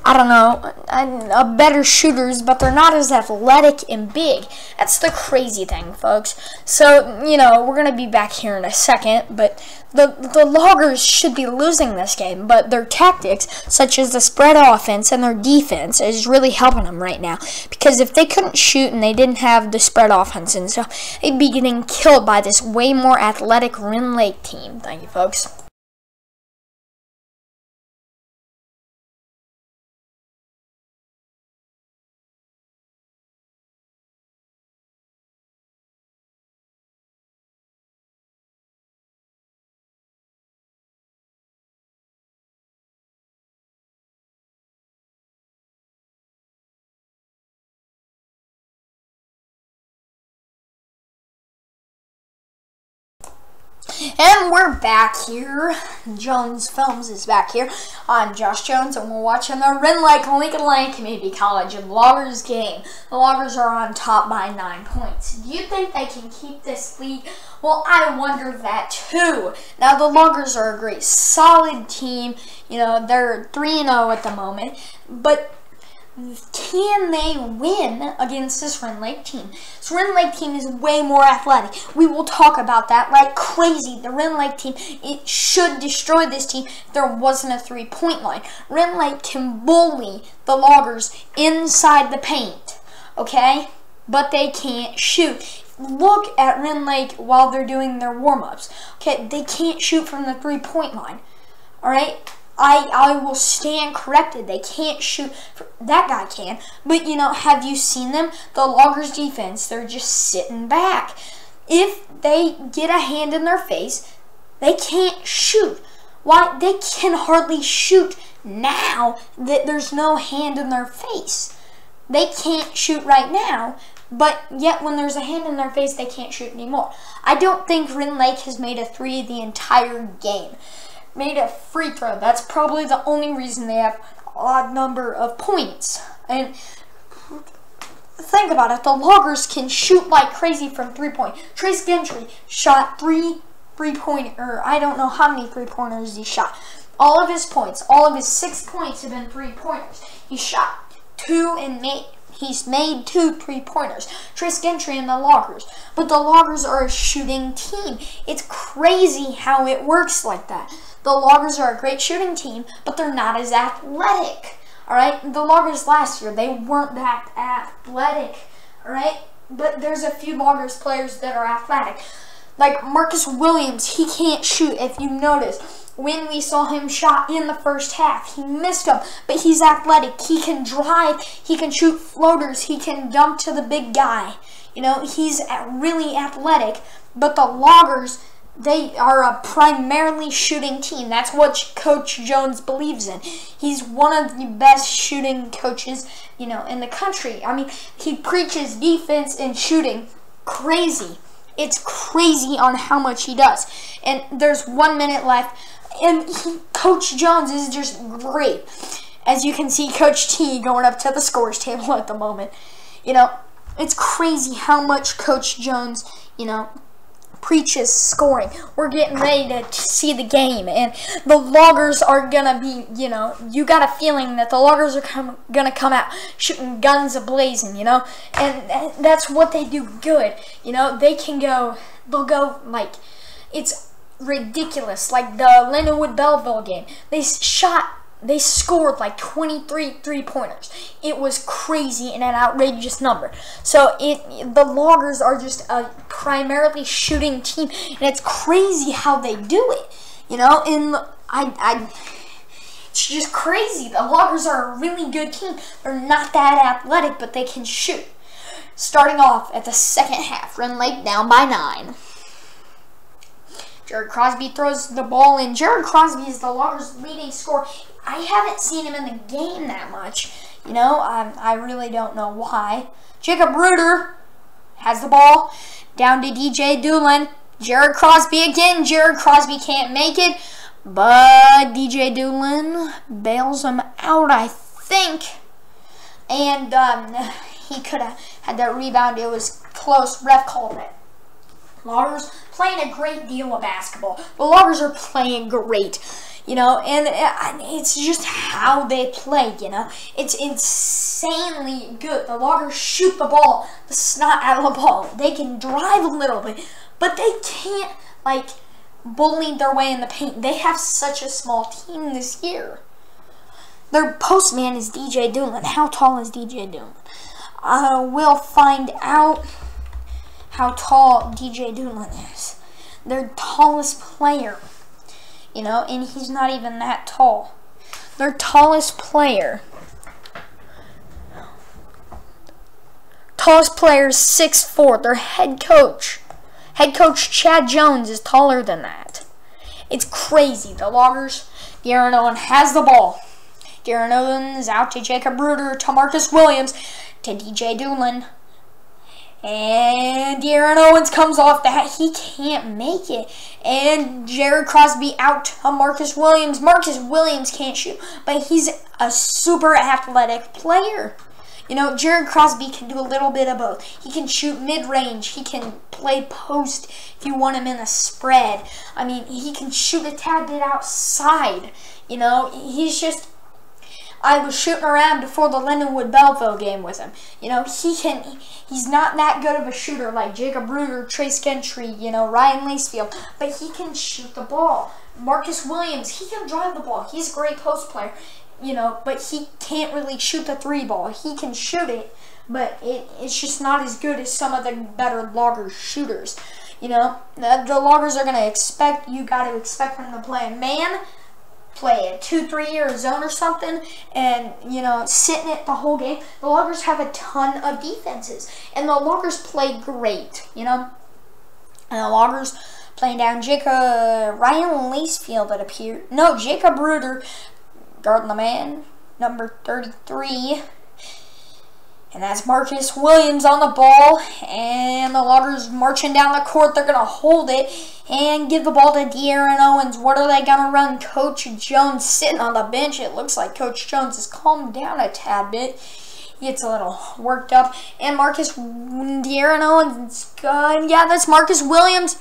[SPEAKER 1] I don't know, better shooters, but they're not as athletic and big. That's the crazy thing, folks. So, you know, we're going to be back here in a second, but the Loggers should be losing this game, but their tactics, such as the spread offense and their defense, is really helping them right now. Because if they couldn't shoot and they didn't have the spread offense and stuff, they'd be getting killed by this way more athletic Rend Lake team. Thank you, folks. And we're back here. Jones Films is back here. I'm Josh Jones, and we're watching the Rend Lake Lincoln Community College Loggers game. The Loggers are on top by 9 points. Do you think they can keep this lead? Well, I wonder that too. Now, the Loggers are a great, solid team. You know, they're 3-0 at the moment, but can they win against this Rend Lake team? This Rend Lake team is way more athletic. We will talk about that like crazy. The Rend Lake team, it should destroy this team if there wasn't a three-point line. Rend Lake can bully the Loggers inside the paint, okay? But they can't shoot. Look at Rend Lake while they're doing their warm-ups. Okay, they can't shoot from the three-point line, all right? I will stand corrected. They can't shoot. That guy can. But, you know, have you seen them? The Loggers defense, they're just sitting back. If they get a hand in their face, they can't shoot. Why? They can hardly shoot now that there's no hand in their face. They can't shoot right now, but yet when there's a hand in their face, they can't shoot anymore. I don't think Rend Lake has made a three the entire game. Made a free throw. That's probably the only reason they have an odd number of points. And think about it, the Loggers can shoot like crazy from three-point. Trace Gentry shot three-pointer, I don't know how many three-pointers he shot. All of his points, all of his 6 points have been three-pointers. He shot 2 and he's made 2 three-pointers. Trace Gentry and the Loggers. But the Loggers are a shooting team. It's crazy how it works like that. The Loggers are a great shooting team, but they're not as athletic. Alright? The Loggers last year, they weren't that athletic. Alright? But there's a few Loggers players that are athletic. Like Marcus Williams, he can't shoot, if you notice. When we saw him shot in the first half, he missed them, but he's athletic. He can drive, he can shoot floaters, he can dunk to the big guy. You know, he's really athletic, but the Loggers, they are a primarily shooting team. That's what Coach Jones believes in. He's one of the best shooting coaches, you know, in the country. I mean, he preaches defense and shooting crazy. It's crazy on how much he does. And there's 1 minute left. And Coach Jones is just great. As you can see, Coach T going up to the scores table at the moment. You know, it's crazy how much Coach Jones, you know, preaches scoring. We're getting ready to see the game, and the Loggers are gonna be, you know, you got a feeling that the Loggers are gonna come out shooting guns a-blazing, you know, and that's what they do good. You know, they'll go like, it's ridiculous, like the Lindenwood Belleville game. They scored like 23 three-pointers. It was crazy and an outrageous number. So the Loggers are just a primarily shooting team, and it's crazy how they do it. You know, and it's just crazy. The Loggers are a really good team. They're not that athletic, but they can shoot. Starting off at the second half, Rend Lake down by 9. Jared Crosby throws the ball in. Jared Crosby is the Loggers' leading scorer. I haven't seen him in the game that much. You know, I really don't know why. Jacob Reuter has the ball. Down to DJ Doolin. Jared Crosby again. Jared Crosby can't make it, but DJ Doolin bails him out, I think. And he could have had that rebound. It was close. Ref called it. Loggers playing a great deal of basketball. The Loggers are playing great, you know, and it's just how they play, you know. It's insanely good. The Loggers shoot the ball, the snot out of the ball. They can drive a little bit, but they can't, like, bully their way in the paint. They have such a small team this year. Their postman is DJ Doolin. How tall is DJ Doolin? We'll find out how tall DJ Doolin is. Their tallest player, you know, and he's not even that tall. Their tallest player is 6'4". Their head coach Chad Jones is taller than that. It's crazy. The Loggers, De'Aaron Owen has the ball. De'Aaron Owen is out to Jacob Ruder, to Marcus Williams, to DJ Doolin. And De'Aaron Owens comes off that. He can't make it. And Jared Crosby out to Marcus Williams. Marcus Williams can't shoot, but he's a super athletic player. You know, Jared Crosby can do a little bit of both. He can shoot mid-range. He can play post if you want him in a spread. I mean, he can shoot a tad bit outside. You know, he's just... I was shooting around before the Lindenwood-Belleville game with him. You know, he's not that good of a shooter like Jacob Ruder, Trace Gentry, you know, Ryan Lacefield, but he can shoot the ball. Marcus Williams, he can drive the ball. He's a great post player, you know, but he can't really shoot the three ball. He can shoot it, but it's just not as good as some of the better Loggers shooters. You know, the Loggers are going to expect, you got to expect them to play a man, play a 2-3 year zone or something, and, you know, sitting it the whole game. The Loggers have a ton of defenses, and the Loggers play great, you know. And the Loggers playing down Ryan Lacefield, it appeared. No, Jacob Ruder guarding the man, number 33. And that's Marcus Williams on the ball, and the Loggers marching down the court. They're going to hold it and give the ball to De'Aaron Owens. What are they going to run? Coach Jones sitting on the bench. It looks like Coach Jones has calmed down a tad bit. He gets a little worked up. And De'Aaron Owens, good. Yeah, that's Marcus Williams.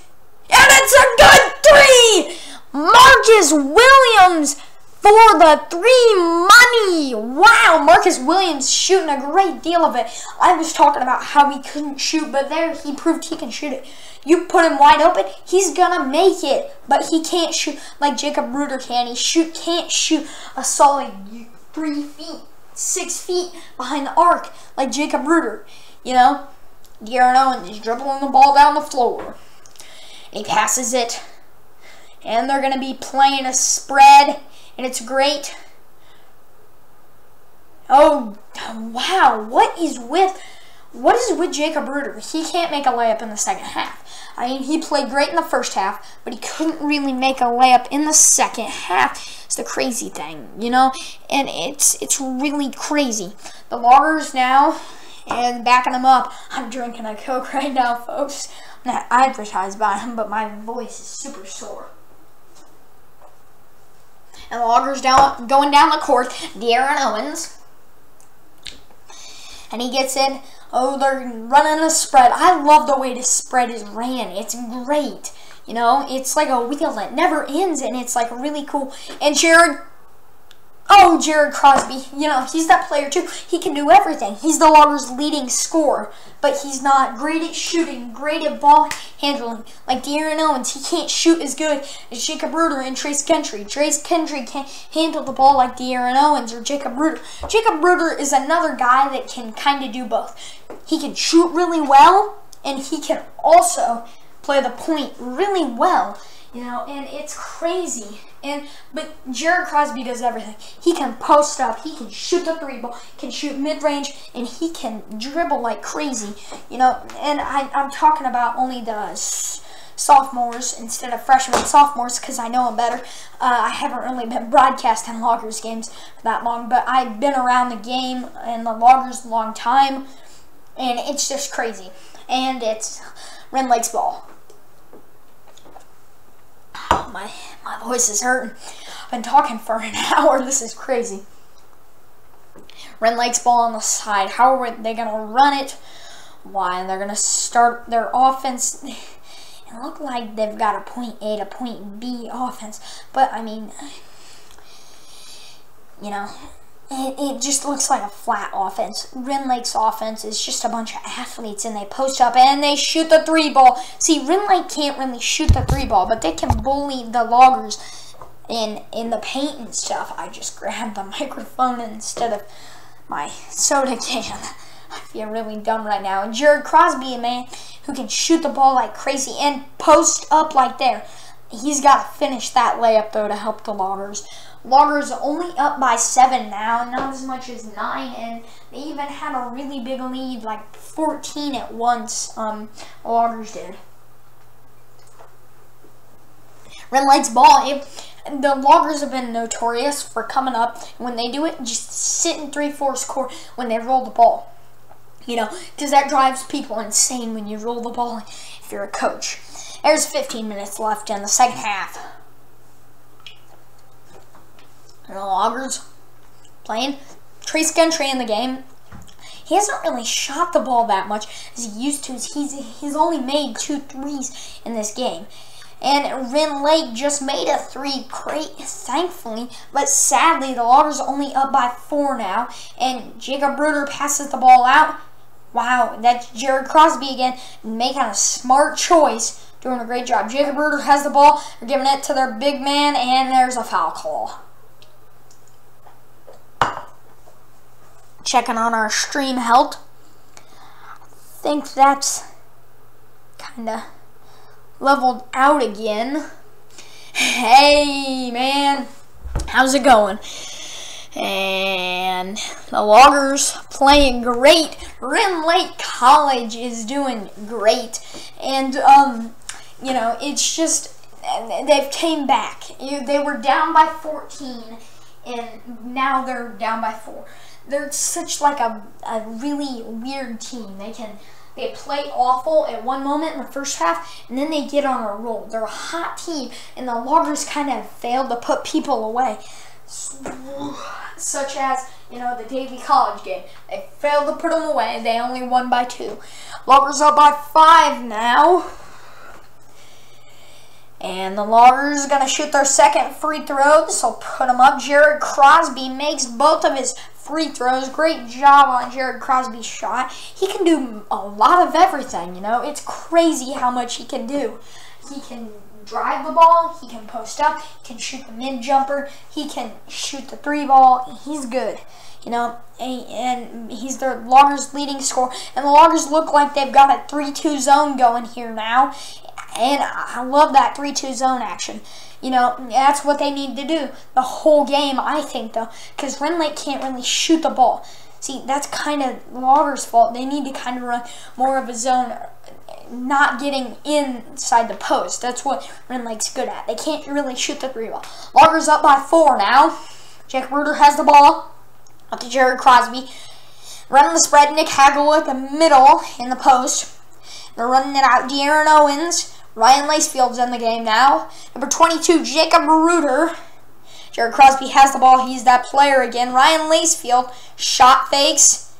[SPEAKER 1] And it's a good three! Marcus Williams for the three money. Wow, Marcus Williams shooting a great deal of it. I was talking about how he couldn't shoot, but there he proved he can shoot it. You put him wide open, he's gonna make it, but he can't shoot like Jacob Ruder can. He can't shoot a solid 3 feet, 6 feet behind the arc like Jacob Ruder. You know, De'Aaron Owens is dribbling the ball down the floor. He passes it, and they're gonna be playing a spread. And it's great. Oh, wow. What is with Jacob Ruder? He can't make a layup in the second half. I mean, he played great in the first half, but he couldn't really make a layup in the second half. It's the crazy thing, you know? And it's really crazy. The Loggers now, and backing them up. I'm drinking a Coke right now, folks. I'm not advertised by him, but my voice is super sore. And the Loggers going down the court. De'Aaron Owens. And he gets in. Oh, they're running a spread. I love the way this spread is ran. It's great. You know, it's like a wheel that never ends, and it's like really cool. And Jared Crosby, you know, he's that player too. He can do everything. He's the Loggers' leading scorer, but he's not great at shooting, great at ball handling. Like De'Aaron Owens, he can't shoot as good as Jacob Ruder and Trace Gentry. Trace Gentry can't handle the ball like De'Aaron Owens or Jacob Ruder. Jacob Ruder is another guy that can kind of do both. He can shoot really well, and he can also play the point really well. You know, and it's crazy. But Jared Crosby does everything. He can post up, he can shoot the three ball, can shoot mid-range, and he can dribble like crazy. You know, and I'm talking about only the sophomores instead of freshmen. Sophomores, because I know them better. I haven't really been broadcasting Loggers games for that long, but I've been around the game and the Loggers a long time, and it's just crazy. And it's Rend Lake's ball. my voice is hurting. I've been talking for an hour. This is crazy. Rend Lake's ball on the side. How are they going to run it? Why? They're going to start their offense. It looked like they've got a point A to point B offense. But, I mean, you know, it just looks like a flat offense. Rend Lake's offense is just a bunch of athletes, and they post up and they shoot the 3-ball. See, Rend Lake can't really shoot the 3-ball, but they can bully the Loggers in the paint and stuff. I just grabbed the microphone instead of my soda can. I feel really dumb right now. And Jared Crosby, a man who can shoot the ball like crazy and post up like there. He's got to finish that layup, though, to help the Loggers. Loggers only up by 7 now, not as much as 9, and they even had a really big lead, like 14 at once. Loggers did. Rend Lake's ball. The Loggers have been notorious for coming up, and when they do it, just sit in 3/4 court when they roll the ball. You know, because that drives people insane when you roll the ball if you're a coach. There's 15 minutes left in the second half. And the Loggers playing Trace Gentry in the game. He hasn't really shot the ball that much as he used to. He's only made 2 threes in this game. And Rend Lake just made a 3, thankfully, but sadly the Loggers are only up by 4 now. And Jacob Bruder passes the ball out. Wow, that's Jared Crosby again, making a smart choice, doing a great job. Jacob Bruder has the ball, they're giving it to their big man, and there's a foul call. Checking on our stream health. I think that's kind of leveled out again. Hey, man, how's it going? And the Loggers playing great. Rend Lake College is doing great. And, you know, it's just, they've came back. They were down by 14, and now they're down by 4. They're such like a really weird team. They play awful at one moment in the first half, and then they get on a roll. They're a hot team, and the Loggers kind of failed to put people away. Such as, you know, the Davie College game. They failed to put them away. They only won by 2. Loggers up by 5 now. And the Loggers are going to shoot their second free throw. This will put them up. Jared Crosby makes both of his free throws. Great job on Jared Crosby's shot. He can do a lot of everything, you know. It's crazy how much he can do. He can drive the ball. He can post up. He can shoot the mid-jumper. He can shoot the 3-ball. He's good, you know. And he's their Loggers' leading scorer. And the Loggers look like they've got a 3-2 zone going here now. And I love that 3-2 zone action. You know, that's what they need to do the whole game, I think, though. Because Rend Lake can't really shoot the ball. See, that's kind of Loggers' fault. They need to kind of run more of a zone, not getting inside the post. That's what Rend Lake's good at. They can't really shoot the 3-ball. Loggers up by 4 now. Jacob Bruder has the ball. Up to Jared Crosby. Running the spread, Nick Hagel at the middle in the post. They're running it out. De'Aaron Owens. Ryan Lacefield's in the game now. Number 22, Jacob Bruder. Jared Crosby has the ball. He's that player again. Ryan Lacefield. Shot fakes.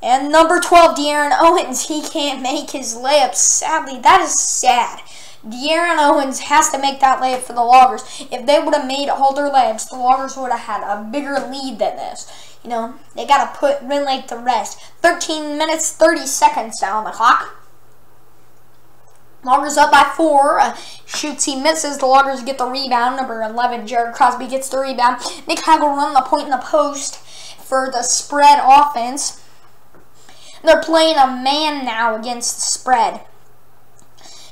[SPEAKER 1] And number 12, De'Aaron Owens. He can't make his layup. Sadly, that is sad. De'Aaron Owens has to make that layup for the Loggers. If they would have made all their layups, the Loggers would have had a bigger lead than this. You know, they got to put Rend Lake to rest. 13 minutes, 30 seconds now on the clock. Loggers up by 4. Shoots, he misses. The Loggers get the rebound. Number 11, Jared Crosby gets the rebound. Nick Hagel running the point in the post for the spread offense. They're playing a man now against the spread.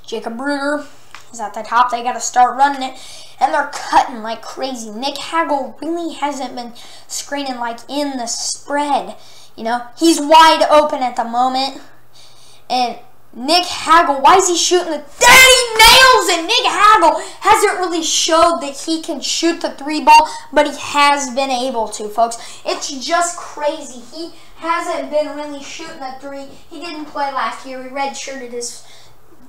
[SPEAKER 1] Jacob Bruder is at the top. They got to start running it. And they're cutting like crazy. Nick Hagel really hasn't been screening like in the spread. You know, he's wide open at the moment. And Nick Hagel, why is he shooting the... He nails it! Nick Hagel hasn't really showed that he can shoot the 3-ball, but he has been able to, folks. It's just crazy. He hasn't been really shooting the 3. He didn't play last year. He redshirted his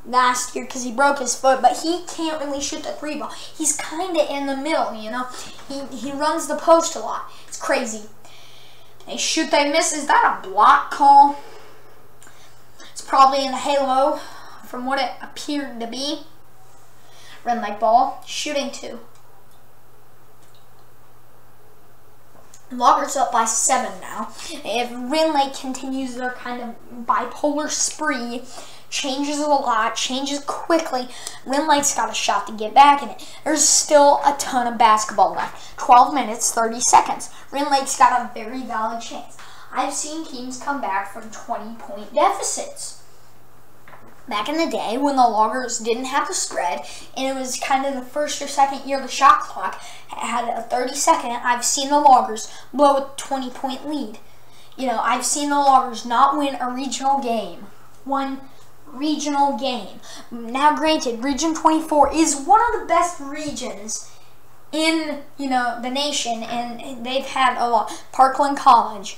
[SPEAKER 1] last year because he broke his foot, but he can't really shoot the 3 ball. He's kind of in the middle, you know. He runs the post a lot. It's crazy. They shoot, they miss. Is that a block call? It's probably in the halo from what it appeared to be. Rend Lake ball. Shooting 2. Loggers up by 7 now. If Rend Lake continues their kind of bipolar spree, changes a lot, changes quickly, Rend Lake's got a shot to get back in it. There's still a ton of basketball left. 12 minutes, 30 seconds. Rend Lake's got a very valid chance. I've seen teams come back from 20-point deficits. Back in the day when the Loggers didn't have the spread, and it was kind of the first or second year the shot clock had a 30-second, I've seen the Loggers blow a 20-point lead. You know, I've seen the Loggers not win a regional game. One regional game. Now granted, Region 24 is one of the best regions in, you know, the nation, and they've had a lot. Parkland College,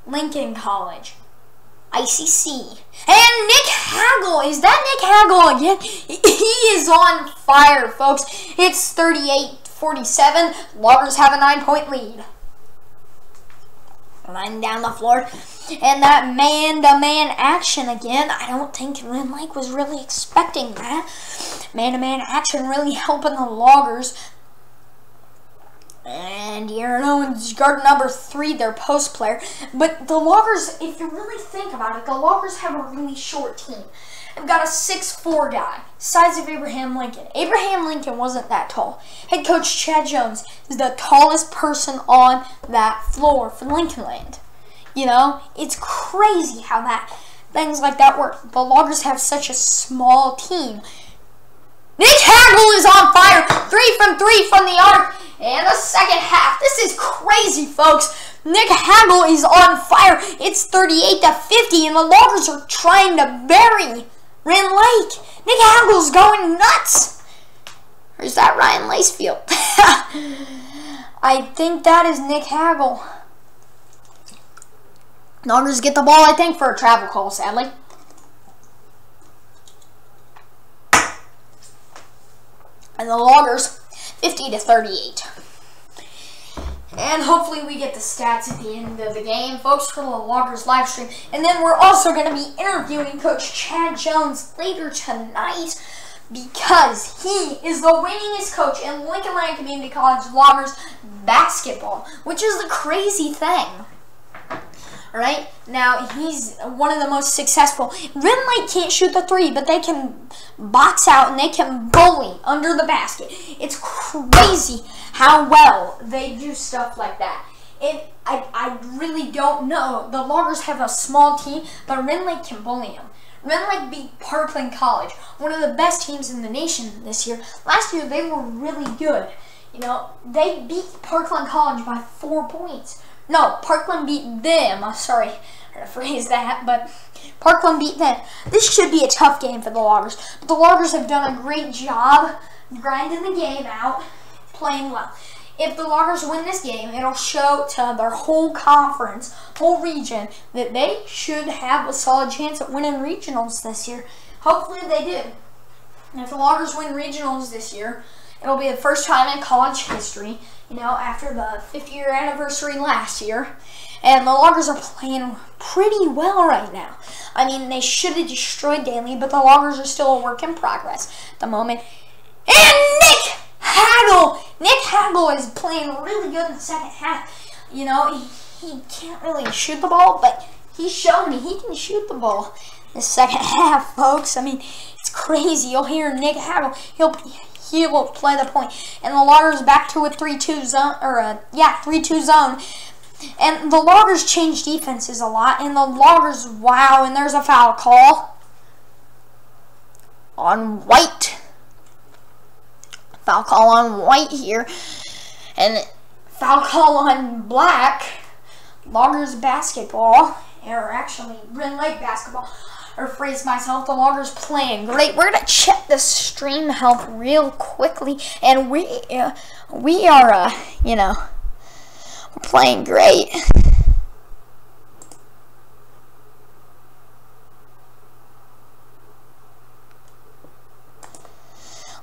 [SPEAKER 1] Lincoln College, ICC, and Nick Hagel. Is that Nick Hagel again? He is on fire, folks. It's 38-47. Loggers have a 9-point lead. Running down the floor, and that man-to-man action again. I don't think Rend Lake was really expecting that. Man-to-man action really helping the Loggers. And Aaron Owens guard number 3, their post player. But the Loggers, if you really think about it, the Loggers have a really short team. They've got a 6'4" guy, size of Abraham Lincoln. Abraham Lincoln wasn't that tall. Head coach Chad Jones is the tallest person on that floor for Lincoln Land. You know, it's crazy how things like that work. The Loggers have such a small team. Nick Hagel is on fire. 3 from 3 from the arc. And the second half. This is crazy, folks. Nick Hagel is on fire. It's 38-50, and the Loggers are trying to bury Rend Lake. Nick Hagel's going nuts. Or is that Ryan Lacefield? I think that is Nick Hagel. Loggers get the ball, I think, for a travel call, sadly. And the Loggers, 50-38. And hopefully we get the stats at the end of the game, folks, for the Loggers live stream. And then we're also going to be interviewing Coach Chad Jones later tonight because he is the winningest coach in Lincoln Land Community College Loggers basketball, which is the crazy thing. Alright, now he's one of the most successful. Rend Lake can't shoot the 3, but they can box out and they can bully under the basket. It's crazy how well they do stuff like that. I really don't know. The Loggers have a small team, but Rend Lake can bully them. Rend Lake beat Parkland College, one of the best teams in the nation this year. Last year they were really good. You know, they beat Parkland College by 4 points. No, Parkland beat them. Sorry, I had to phrase that, but Parkland beat them. This should be a tough game for the Loggers. But the Loggers have done a great job grinding the game out, playing well. If the Loggers win this game, it'll show to their whole conference, whole region, that they should have a solid chance at winning regionals this year. Hopefully they do. And if the Loggers win regionals this year, it'll be the first time in college history, you know, after the 50-year anniversary last year. And the Loggers are playing pretty well right now. I mean, they should have destroyed Daly, but the Loggers are still a work in progress at the moment. And Nick Hagel! Nick Hagel is playing really good in the second half. You know, he can't really shoot the ball, but he's shown me he can shoot the ball in the second half, folks. I mean, it's crazy. You'll hear Nick Hagel. He will play the point. And the Loggers back to a 3-2 zone, or a 3-2 zone. And the Loggers change defenses a lot. And the Loggers, wow, and there's a foul call on White. Foul call on White here. And foul call on Black. Loggers basketball, or actually Rend Lake basketball. Or phrase myself, the Loggers playing great. We're gonna check the stream health real quickly, and we are you know, we're playing great.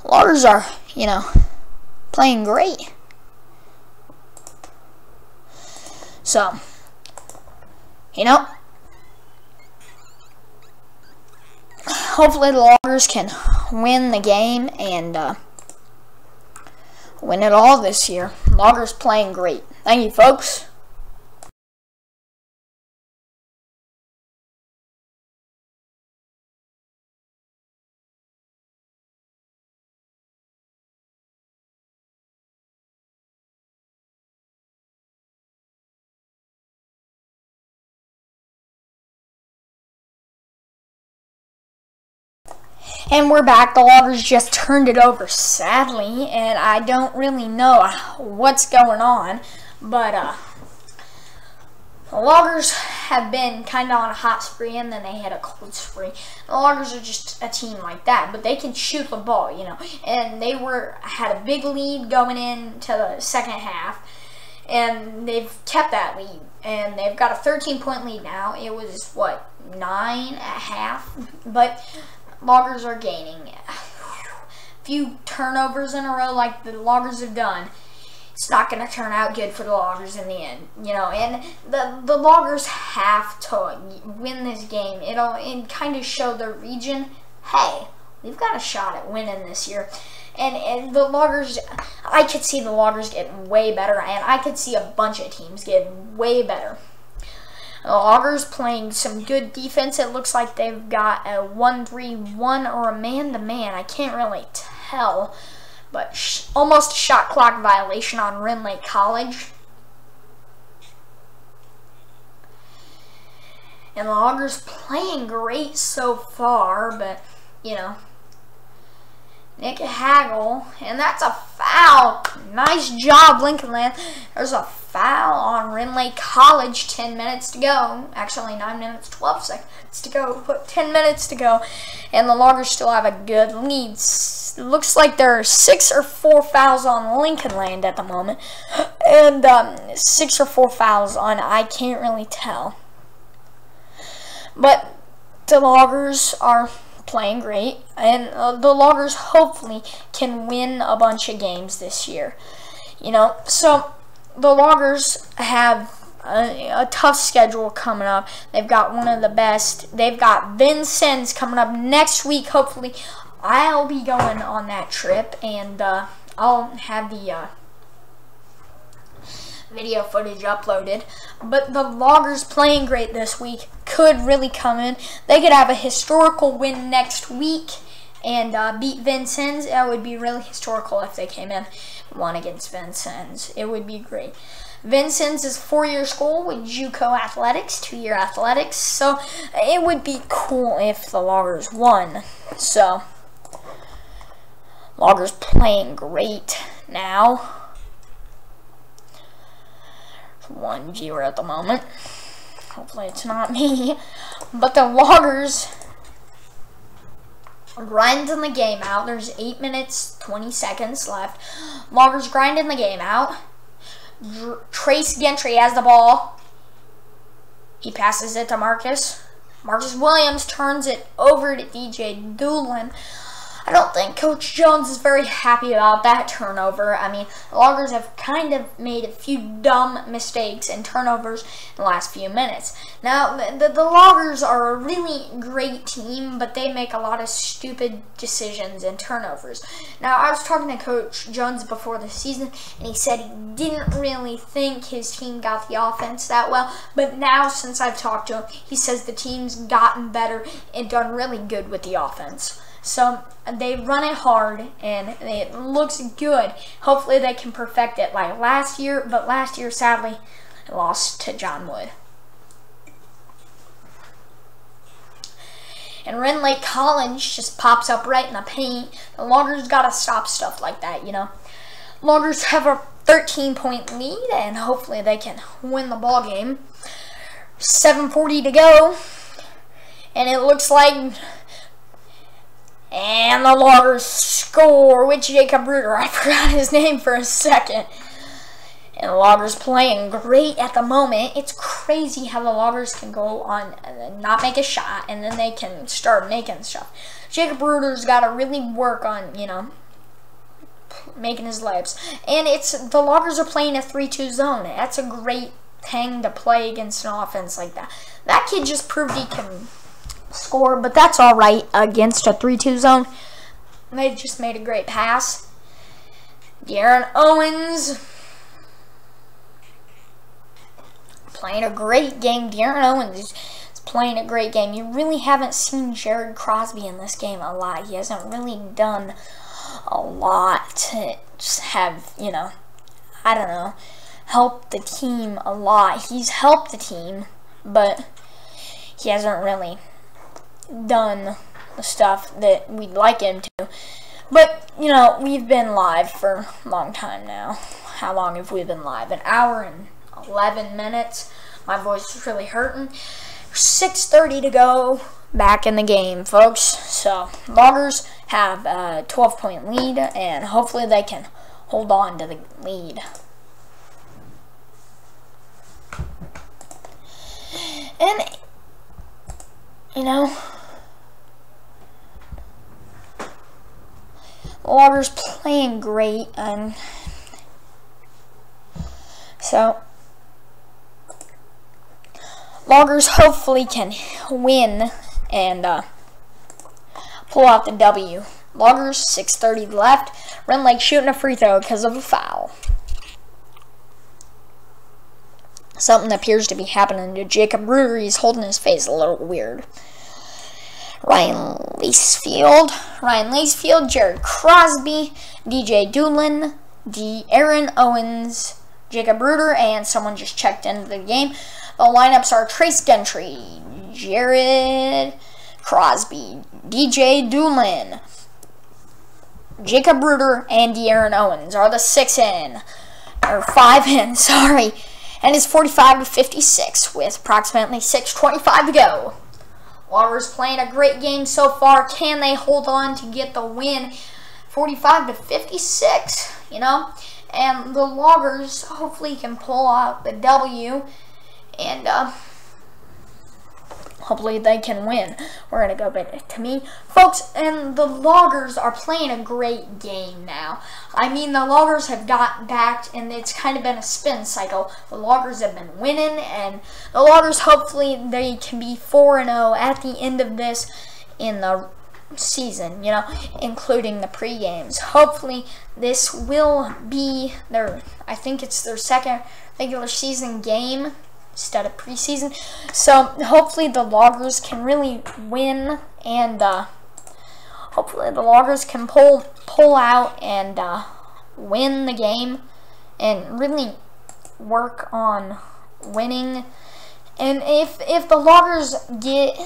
[SPEAKER 1] Loggers are, you know, playing great. So, you know, hopefully the Loggers can win the game and win it all this year. Loggers playing great. Thank you, folks. And we're back. The Loggers just turned it over, sadly, and I don't really know what's going on, but the Loggers have been kind of on a hot spree, and then they had a cold spree. The Loggers are just a team like that, but they can shoot the ball, you know, and they had a big lead going into the second half, and they've kept that lead, and they've got a 13-point lead now. It was, what, 9 at half, but Loggers are gaining. A few turnovers in a row like the Loggers have done, it's not going to turn out good for the Loggers in the end, you know. And the Loggers have to win this game. It'll kind of show the region, hey, we've got a shot at winning this year. And the Loggers, I could see the Loggers getting way better, and I could see a bunch of teams getting way better. The Loggers playing some good defense. It looks like they've got a 1-3-1 or a man-to-man. I can't really tell, but almost a shot clock violation on Rend Lake College. And the Loggers playing great so far, but, you know, Nick Hagel, and that's a foul. Nice job, Lincoln Land. There's a foul on Rend Lake College. 10 minutes to go. Actually, 9 minutes, 12 seconds to go. But 10 minutes to go. And the Loggers still have a good lead. It looks like there are 6 or 4 fouls on Lincoln Land at the moment. And 6 or 4 fouls on, I can't really tell. But the Loggers are playing great, and the Loggers hopefully can win a bunch of games this year, you know. So the Loggers have a tough schedule coming up. They've got one of the best. They've got Vincennes coming up next week. Hopefully I'll be going on that trip, and I'll have the video footage uploaded. But the Loggers playing great this week, could really come in. They could have a historical win next week and beat Vincennes. That would be really historical if they came in and won against Vincennes. It would be great. Vincennes is a 4-year school with JUCO athletics, 2-year athletics, so it would be cool if the Loggers won. So Loggers playing great now. 1-0 at the moment. Hopefully it's not me. But the Loggers grinding the game out. There's 8 minutes, 20 seconds left. Loggers grinding the game out. Trace Gentry has the ball. He passes it to Marcus. Marcus Williams turns it over to DJ Doolin. I don't think Coach Jones is very happy about that turnover. I mean, the Loggers have kind of made a few dumb mistakes and turnovers in the last few minutes. Now, the Loggers are a really great team, but they make a lot of stupid decisions and turnovers. Now, I was talking to Coach Jones before the season, and he said he didn't really think his team got the offense that well, but now, since I've talked to him, he says the team's gotten better and done really good with the offense. So they run it hard, and it looks good. Hopefully they can perfect it like last year, but last year, sadly, they lost to John Wood. And Rend Lake College just pops up right in the paint. The Loggers got to stop stuff like that, you know. Loggers have a 13-point lead, and hopefully they can win the ball game. 7:40 to go, and it looks like... And the Loggers score with Jacob Ruder. I forgot his name for a second. And the Loggers playing great at the moment. It's crazy how the Loggers can go on and not make a shot, and then they can start making stuff. Jacob Ruder's got to really work on, you know, making his layups. And the Loggers are playing a 3-2 zone. That's a great thing to play against an offense like that. That kid just proved he can score, but that's all right against a 3-2 zone. They just made a great pass. De'Aaron Owens playing a great game. De'Aaron Owens is playing a great game. You really haven't seen Jared Crosby in this game a lot. He hasn't really done a lot to just have, you know, I don't know, help the team a lot. He's helped the team, but he hasn't really done the stuff that we'd like him to. But, you know, we've been live for a long time now. How long have we been live? An hour and 11 minutes. My voice is really hurting. 6:30 to go back in the game, folks. So, Loggers have a 12-point lead, and hopefully they can hold on to the lead. And, you know, Loggers playing great, and so Loggers hopefully can win and pull out the W. Loggers, 6:30 left. Rend Lake shooting a free throw because of a foul. Something appears to be happening to Jacob Ruder. He's holding his face a little weird. Ryan Lacefield, Jared Crosby, DJ Doolin, De'Aaron Owens, Jacob Ruder, and someone just checked into the game. The lineups are Trace Gentry, Jared Crosby, DJ Doolin, Jacob Ruder, and De'Aaron Owens are the 5 in, sorry. And it's 45-56 with approximately 6:25 to go. Loggers playing a great game so far. Can they hold on to get the win? 45-56, you know? And the Loggers hopefully can pull out the W, and hopefully they can win. We're going to go back to me, folks, and the Loggers are playing a great game now. I mean, the Loggers have got back, and it's kind of been a spin cycle. The Loggers have been winning, and the Loggers, hopefully, they can be 4-0 at the end of this in the season, you know, including the pre-games. Hopefully, this will be I think it's their second regular season game instead of preseason. So hopefully the Loggers can really win, and hopefully the Loggers can pull out and win the game and really work on winning. And if the Loggers get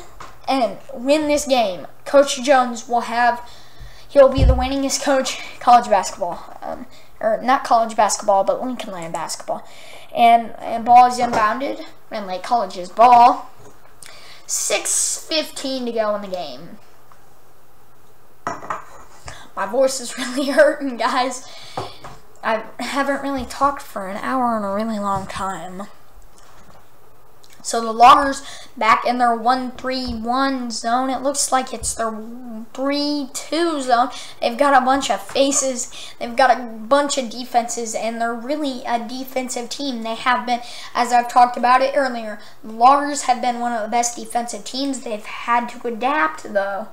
[SPEAKER 1] and win this game, Coach Jones he'll be the winningest coach college basketball, or not college basketball, but Lincoln Land basketball. And ball is inbounded. Rend Lake College's ball. 6:15 to go in the game. My voice is really hurting, guys. I haven't really talked for an hour in a really long time. So the Loggers back in their 1-3-1 zone. It looks like it's their 3-2 zone. They've got a bunch of faces. They've got a bunch of defenses, and they're really a defensive team. They have been, as I've talked about it earlier, the Loggers have been one of the best defensive teams. They've had to adapt, though.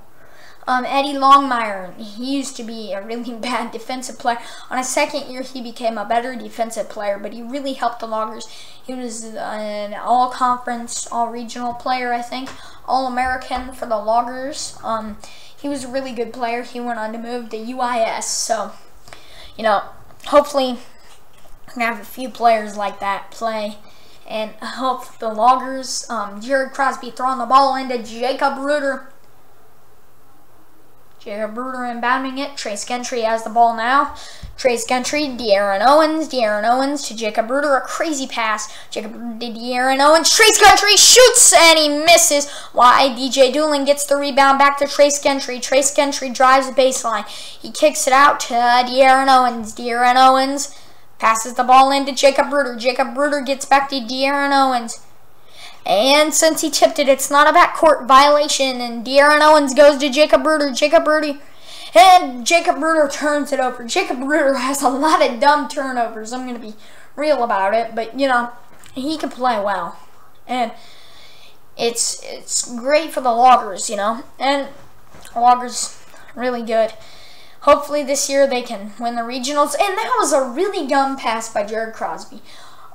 [SPEAKER 1] Eddie Longmire, he used to be a really bad defensive player. On his second year, he became a better defensive player, but he really helped the Loggers. He was an all-conference, all-regional player, I think, all-American for the Loggers. He was a really good player. He went on to move to UIS, so, you know, hopefully we're going to have a few players like that play. And I hope the Loggers, Jared Crosby throwing the ball into Jacob Ruder. Jacob Ruder inbounding it. Trace Gentry has the ball now. Trace Gentry, De'Aaron Owens. De'Aaron Owens to Jacob Ruder. A crazy pass. Jacob Ruder to De'Aaron Owens. Trace Gentry shoots and he misses. Why? DJ Doolin gets the rebound back to Trace Gentry. Trace Gentry drives the baseline. He kicks it out to De'Aaron Owens. De'Aaron Owens passes the ball into Jacob Ruder. Jacob Ruder gets back to De'Aaron Owens. And since he tipped it, it's not a backcourt violation. And De'Aaron Owens goes to Jacob Ruder. Jacob Ruder And Jacob Bruder turns it over. Jacob Bruder has a lot of dumb turnovers. I'm going to be real about it. But, you know, he can play well. And it's great for the Loggers, you know. And Loggers, really good. Hopefully this year they can win the regionals. And that was a really dumb pass by Jared Crosby.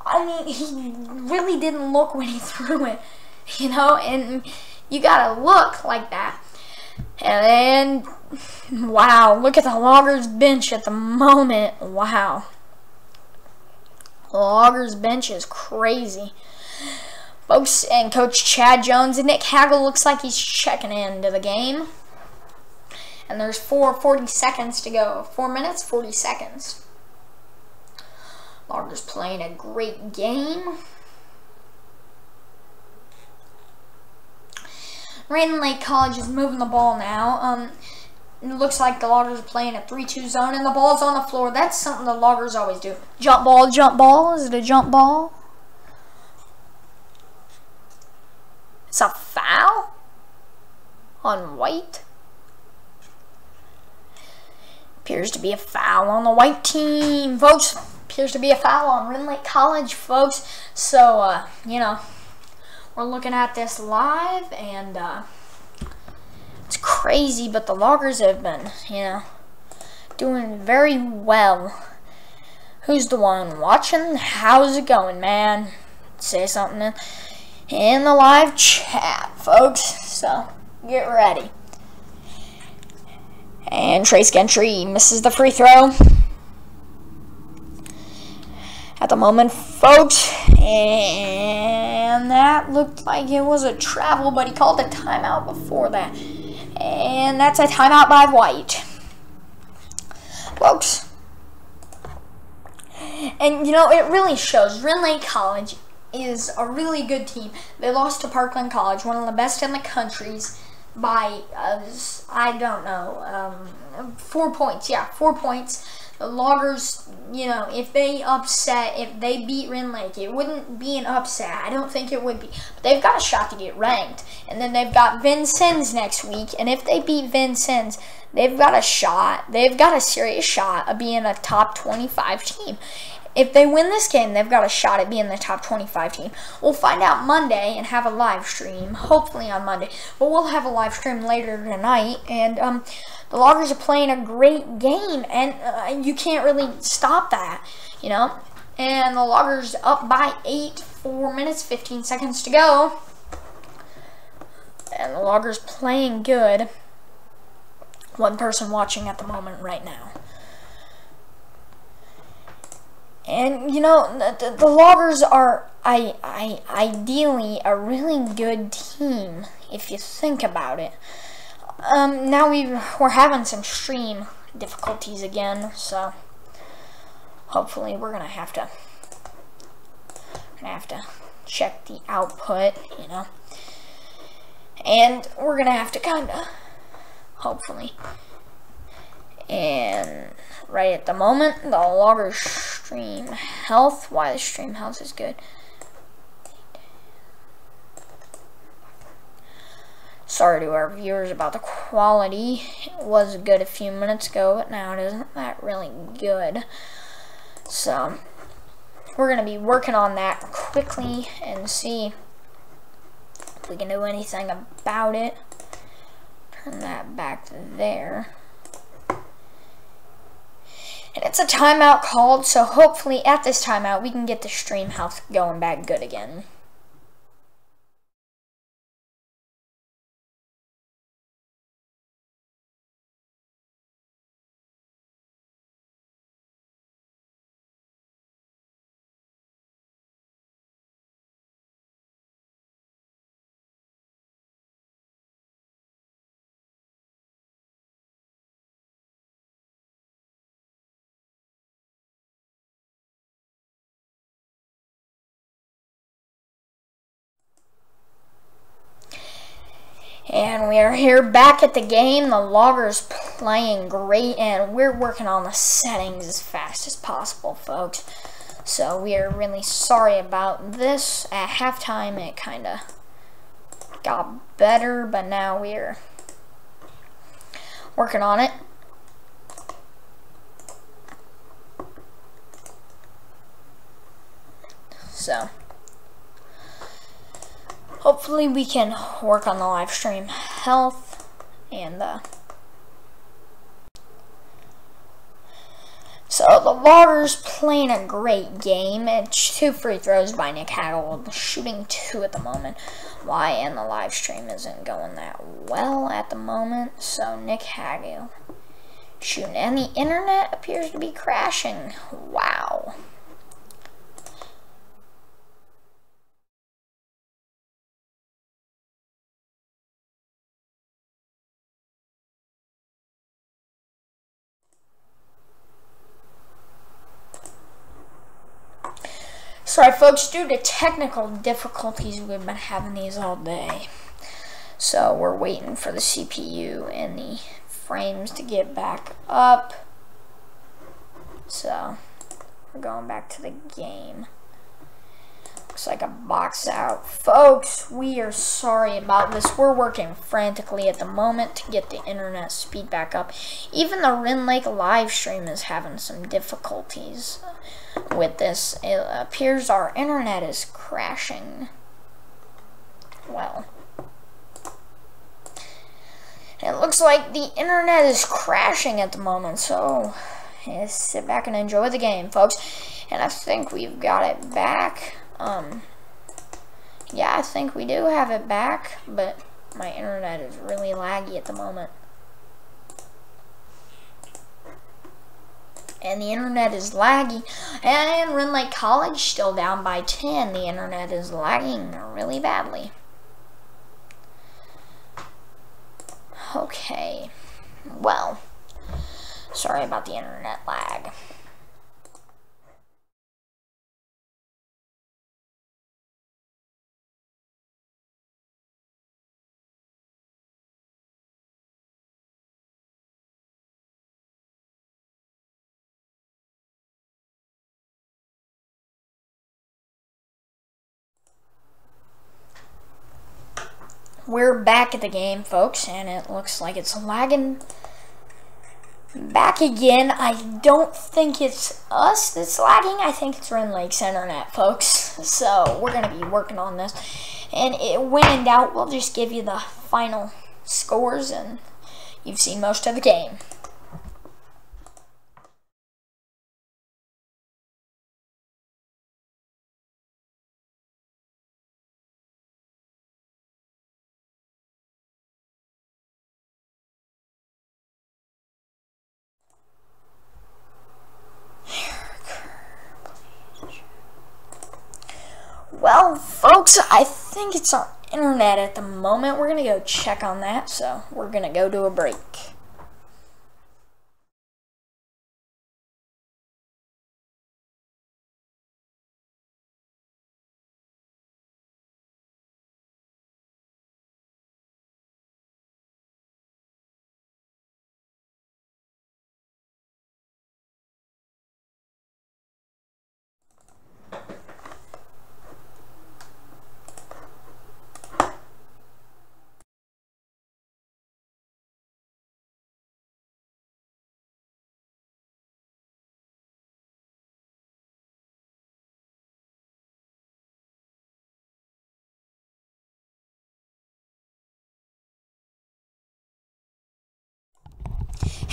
[SPEAKER 1] I mean, he really didn't look when he threw it, you know. And you got to look like that. And wow, look at the Loggers bench at the moment. Wow. The Loggers bench is crazy. Folks, and Coach Chad Jones and Nick Hagel looks like he's checking into the game. And there's 40 seconds to go. 4 minutes, 40 seconds. Loggers playing a great game. Rend Lake College is moving the ball now. It looks like the Loggers are playing a 3-2 zone, and the ball's on the floor. That's something the Loggers always do. Jump ball, jump ball. Is it a jump ball? It's a foul on White. Appears to be a foul on the White team, folks. Appears to be a foul on Rend Lake College, folks. So, you know, we're looking at this live, and it's crazy, but the Loggers have been, you know, doing very well. Who's the one watching? How's it going, man? Say something in the live chat, folks. So, get ready. And Trace Gentry misses the free throw at the moment, folks. And that looked like it was a travel, but he called a timeout before that. And that's a timeout by White, folks. And, you know, it really shows. Rend Lake College is a really good team. They lost to Parkland College, one of the best in the countries, by, I don't know, 4 points. Yeah, 4 points. The Loggers, you know, if they beat Rend Lake, it wouldn't be an upset. I don't think it would be. But they've got a shot to get ranked. And then they've got Vincennes next week. And if they beat Vincennes, they've got a shot. They've got a serious shot of being a top 25 team. If they win this game, they've got a shot at being the top 25 team. We'll find out Monday and have a live stream, hopefully on Monday. But we'll have a live stream later tonight. And the Loggers are playing a great game, and you can't really stop that, you know. And the Loggers up by 8, 4 minutes, 15 seconds to go. And the Loggers playing good. One person watching at the moment right now. And, you know, the Loggers are ideally a really good team, if you think about it. Now we're having some stream difficulties again, so hopefully we're gonna have to check the output, you know. And we're gonna have to kinda, hopefully. And right at the moment, the Loggers stream health. Why the stream health is good. Sorry to our viewers about the quality. It was good a few minutes ago, but now it isn't that really good. So we're going to be working on that quickly and see if we can do anything about it. Turn that back there. And it's a timeout called, so hopefully at this timeout we can get the stream health going back good again. And we are here back at the game. The Loggers playing great, and we're working on the settings as fast as possible, folks. So we are really sorry about this. At halftime, it kind of got better, but now we're working on it. So hopefully we can work on the live stream health and so the Loggers playing a great game. It's 2 free throws by Nick Hagel, shooting 2 at the moment. Why? And the live stream isn't going that well at the moment. So Nick Hagel shooting, and the internet appears to be crashing. Wow. Sorry folks, due to technical difficulties, we've been having these all day. So we're waiting for the CPU and the frames to get back up. So we're going back to the game. Looks like a box out. Folks, we are sorry about this. We're working frantically at the moment to get the internet speed back up. Even the Rend Lake live stream is having some difficulties with this. It appears our internet is crashing. Well, it looks like the internet is crashing at the moment, so sit back and enjoy the game, folks. And I think we've got it back. Yeah, I think we do have it back, but my internet is really laggy at the moment. And the internet is laggy. And Rend Lake College still down by 10. The internet is lagging really badly. Okay. Well, sorry about the internet lag. We're back at the game, folks, and it looks like it's lagging back again. I don't think it's us that's lagging. I think it's Rend Lake's internet, folks. So we're going to be working on this. And when in doubt, we'll just give you the final scores, and you've seen most of the game. Well, folks, I think it's our internet at the moment. We're going to go check on that, so we're going to go to a break.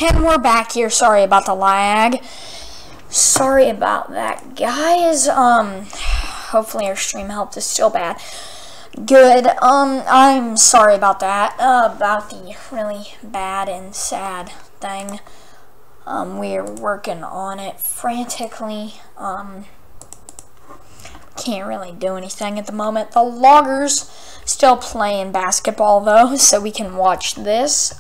[SPEAKER 1] And we're back here. Sorry about the lag. Sorry about that, guys. Hopefully our stream health is still bad. Good. I'm sorry about that. About the really bad and sad thing. We're working on it frantically. Can't really do anything at the moment. The Loggers still playing basketball though, so we can watch this.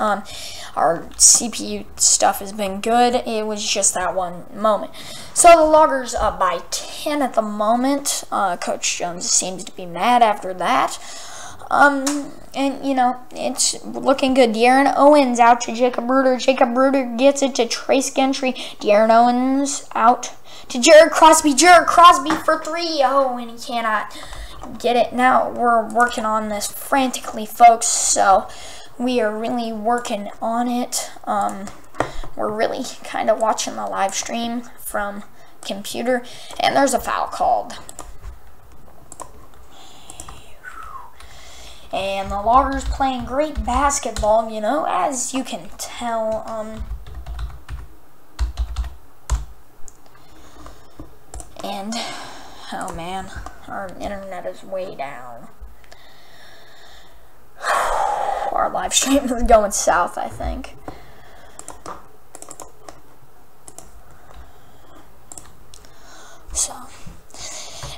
[SPEAKER 1] Our CPU stuff has been good. It was just that one moment. So the Loggers up by 10 at the moment. Coach Jones seems to be mad after that. And you know, it's looking good. De'Aaron Owens out to Jacob Bruder. Jacob Bruder gets it to Trace Gentry. De'Aaron Owens out to Jared Crosby. Jared Crosby for 3. Oh, and he cannot get it. Now we're working on this frantically, folks. So we are really working on it. We're really kind of watching the live stream from computer, and there's a foul called. And the Loggers playing great basketball, you know, as you can tell. And, oh man, our internet is way down. Our live stream is going south, I think. So,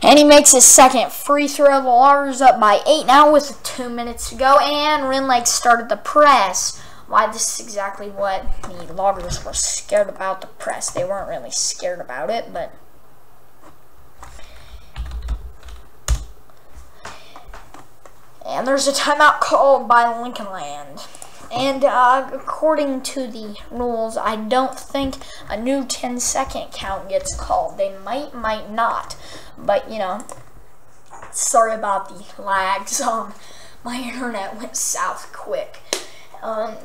[SPEAKER 1] and he makes his second free throw. The Loggers up by 8 now with 2 minutes to go, and Rend Lake started the press. Why, this is exactly what the Loggers were scared about, the press. They weren't really scared about it, but and there's a timeout called by Lincoln Land. And according to the rules, I don't think a new 10-second count gets called. They might not. But, you know, sorry about the lags. My internet went south quick.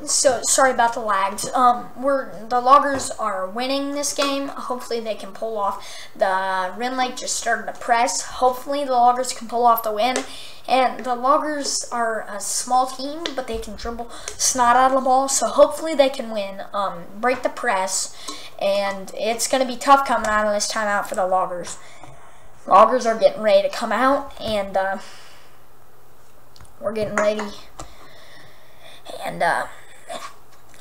[SPEAKER 1] So sorry about the lags. The Loggers are winning this game. Hopefully they can pull off. The Rend Lake just started to press. Hopefully the Loggers can pull off the win. And the Loggers are a small team, but they can dribble snot out of the ball. So hopefully they can win, break the press. And it's going to be tough coming out of this timeout for the Loggers. Loggers are getting ready to come out, and we're getting ready. And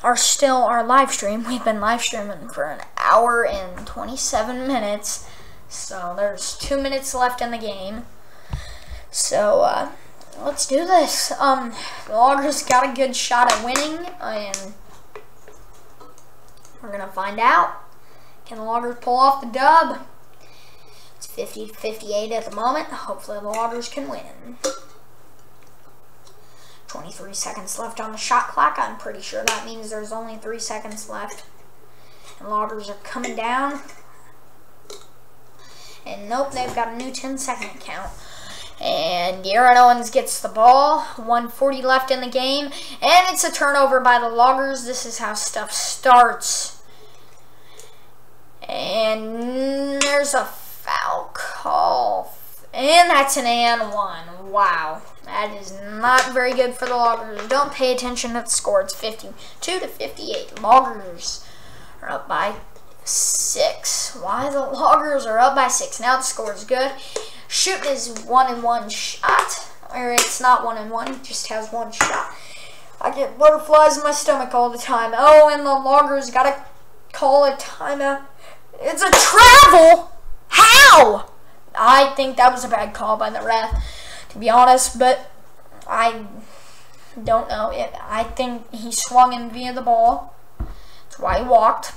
[SPEAKER 1] our live stream, we've been live streaming for an hour and 27 minutes. So there's 2 minutes left in the game. So let's do this. The Loggers got a good shot at winning, and we're gonna find out. Can the Loggers pull off the dub? It's 50-58 at the moment. Hopefully the Loggers can win. 23 seconds left on the shot clock. I'm pretty sure that means there's only 3 seconds left. And Loggers are coming down. And nope, they've got a new 10-second count. And Garrett Owens gets the ball. 1:40 left in the game. And it's a turnover by the Loggers. This is how stuff starts. And there's a foul call. And that's an and one. Wow. That is not very good for the Loggers. Don't pay attention to the score. It's 52-58. Loggers are up by 6. Why the Loggers are up by 6? Now the score is good. Shooting is 1-and-1 shot. Or it's not 1-and-1. It just has 1 shot. I get butterflies in my stomach all the time. Oh, and the Loggers got to call a timeout. It's a travel? How? I think that was a bad call by the ref, to be honest, but I don't know. I think he swung in via the ball. That's why he walked.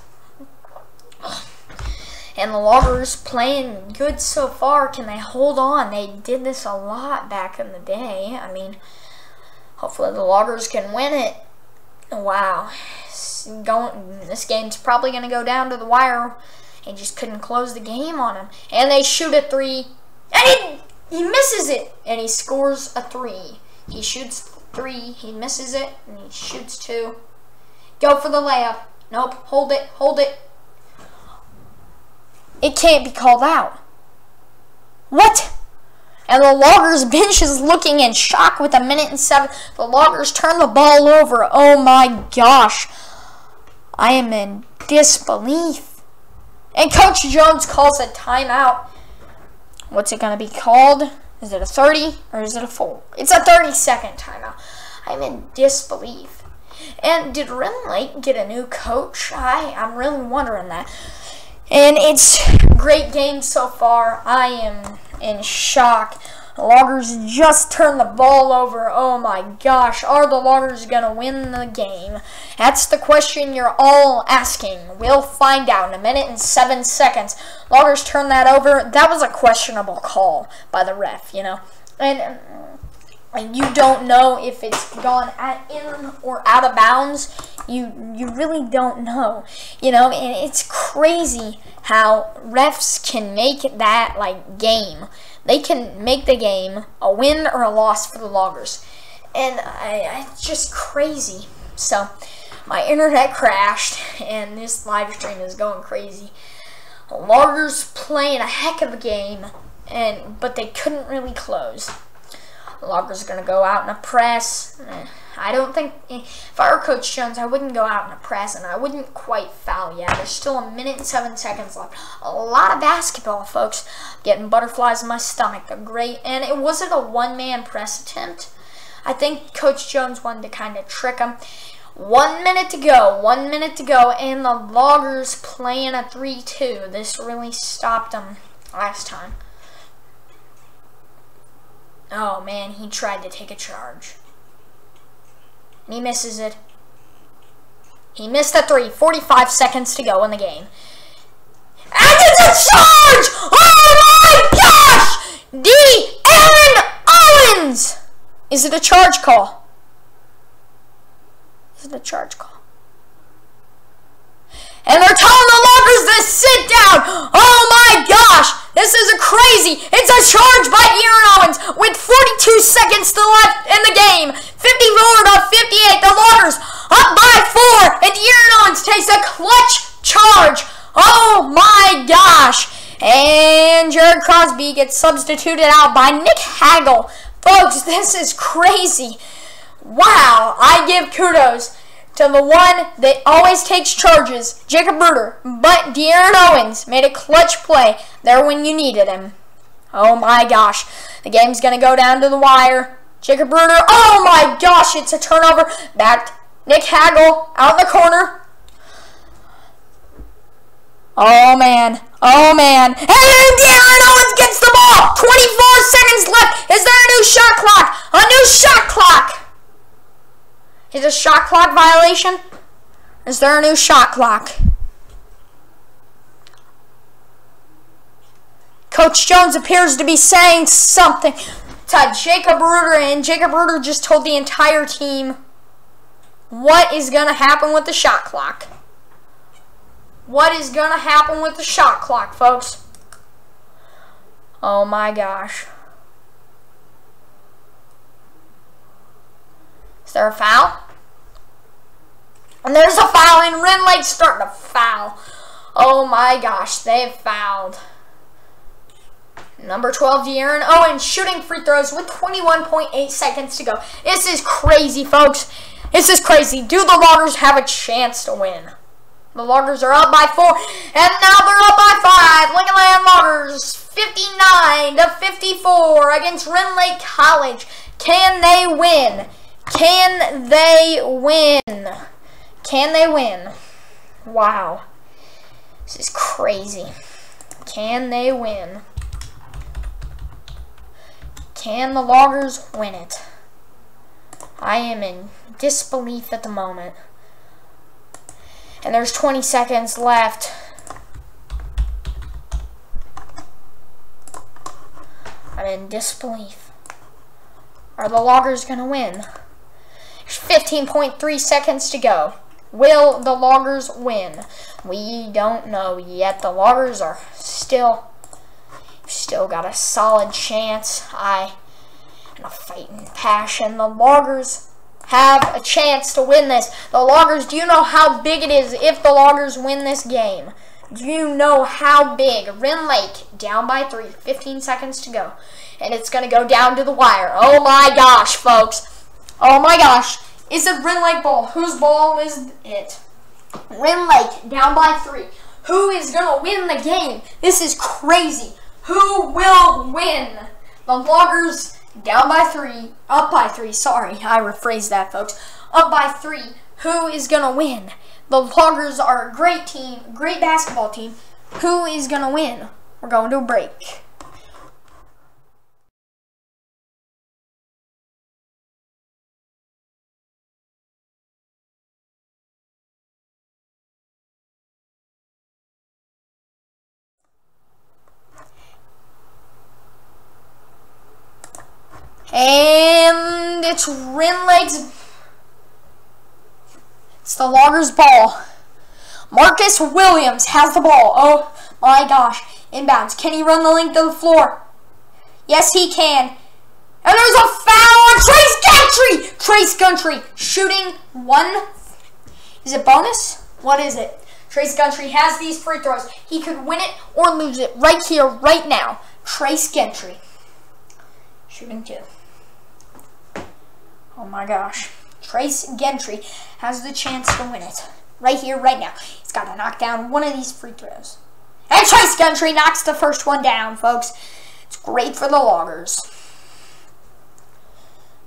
[SPEAKER 1] And the Loggers playing good so far. Can they hold on? They did this a lot back in the day. I mean, hopefully the Loggers can win it. Wow. This game's probably going to go down to the wire. He just couldn't close the game on him. And they shoot a 3. And he misses it. And he scores a 3. He shoots 3. He misses it. And he shoots 2. Go for the layup. Nope. Hold it. Hold it. It can't be called out. What? And the Loggers bench is looking in shock with 1:07. The Loggers turn the ball over. Oh my gosh. I am in disbelief. And Coach Jones calls a timeout. What's it going to be called? Is it a 30 or is it a 4? It's a 30-second timeout. I'm in disbelief. And did Rend Lake get a new coach? I'm really wondering that. And it's a great game so far. I am in shock. The Loggers just turned the ball over. Oh my gosh. Are the Loggers going to win the game? That's the question you're all asking. We'll find out in 1:07. Loggers turned that over. That was a questionable call by the ref, you know. And you don't know if it's gone in or out of bounds. You really don't know, you know. And it's crazy how refs can make that like game. They can make the game a win or a loss for the Loggers, and it's just crazy. So my internet crashed, and this live stream is going crazy. The Loggers playing a heck of a game, but they couldn't really close. The Loggers are going to go out in a press. I don't think, if I were Coach Jones, I wouldn't go out in a press, and I wouldn't quite foul yet. There's still 1 minute and 7 seconds left. A lot of basketball, folks. Getting butterflies in my stomach. Great. And it wasn't a one-man press attempt. I think Coach Jones wanted to kind of trick him. 1 minute to go. 1 minute to go. And the Loggers playing a 3-2. This really stopped them last time. Oh, man. He tried to take a charge. And he misses it. He missed a 3. 45 seconds to go in the game. And it's a charge! Oh my gosh! Aaron Owens! Is it a charge call? Is it a charge call? And they're telling the Loggers to sit down! Oh my gosh! This is a crazy! It's a charge by Aaron Owens with 42 seconds to left in the game. 54 to 58. The Loggers up by 4, and Aaron Owens takes a clutch charge. Oh my gosh! And Jared Crosby gets substituted out by Nick Hagel. Folks, this is crazy. Wow! I give kudos to the one that always takes charges, Jacob Bruder, but Aaron Owens made a clutch play there when you needed him. Oh my gosh, the game's gonna go down to the wire. Jacob Bruder, oh my gosh, it's a turnover. Back, Nick Hagel out in the corner. Oh man, and Aaron Owens gets the ball. 24 seconds left. Is there a new shot clock? A new shot clock. Is a shot clock violation? Is there a new shot clock? Coach Jones appears to be saying something to Jacob Bruder, and Jacob Bruder just told the entire team what is going to happen with the shot clock. What is going to happen with the shot clock, folks? Oh my gosh. Is there a foul? And there's a foul, and Rend Lake's starting to foul. Oh my gosh, they've fouled. Number 12, Aaron Owens shooting free throws with 21.8 seconds to go. This is crazy, folks. This is crazy. Do the Loggers have a chance to win? The Loggers are up by 4, and now they're up by 5. Look at that, Loggers, 59 to 54 against Rend Lake College. Can they win? Can they win? Can they win? Wow. This is crazy. Can they win? Can the Loggers win it? I am in disbelief at the moment. And there's 20 seconds left. I'm in disbelief. Are the Loggers going to win? There's 15.3 seconds to go. Will the Loggers win? We don't know yet. The Loggers are still got a solid chance. And a fighting passion. The Loggers have a chance to win this. The Loggers, do you know how big it is if the Loggers win this game? Do you know how big? Rend Lake down by 3, 15 seconds to go. And it's going to go down to the wire. Oh my gosh, folks. Oh my gosh. Is it Rend Lake ball? Whose ball is it? Rend Lake down by 3. Who is going to win the game? This is crazy. Who will win? The Loggers down by 3. Up by 3. Sorry, I rephrased that, folks. Up by 3. Who is going to win? The Loggers are a great team, great basketball team. Who is going to win? We're going to a break. And it's Rend Lake's. It's the Loggers' ball. Marcus Williams has the ball. Oh my gosh. Inbounds. Can he run the length of the floor? Yes, he can. And there's a foul on Trace Gentry. Trace Gentry shooting 1. Is it bonus? What is it? Trace Gentry has these free throws. He could win it or lose it right here, right now. Trace Gentry shooting 2. Oh my gosh. Trace Gentry has the chance to win it. Right here, right now. He's got to knock down one of these free throws. And Trace Gentry knocks the first one down, folks. It's great for the Loggers.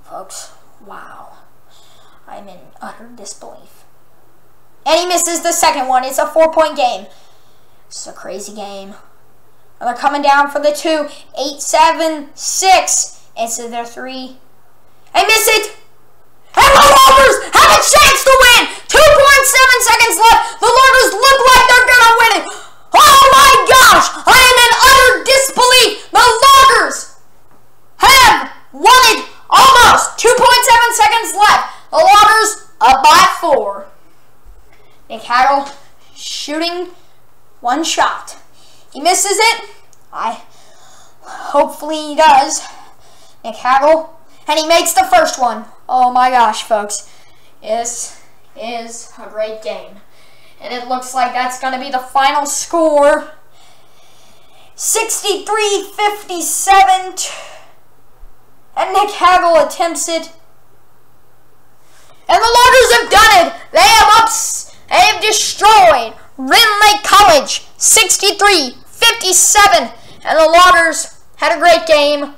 [SPEAKER 1] Folks, wow. I'm in utter disbelief. And he misses the second one. It's a 4-point game. It's a crazy game. And they're coming down for the 2. 8, 7, 6. Into their 3. And miss it. And the Loggers have a chance to win. 2.7 seconds left. The Loggers look like they're going to win it. Oh my gosh. I am in utter disbelief. The Loggers have won it almost. 2.7 seconds left. The Loggers up by 4. Nick Hagel shooting one shot. He misses it. Hopefully he does. Nick Hagel. And he makes the first one. Oh my gosh, folks. This is a great game. And it looks like that's going to be the final score. 63-57. And Nick Hagel attempts it. And the Loggers have done it. They have destroyed Rend Lake College 63-57. And the Loggers had a great game.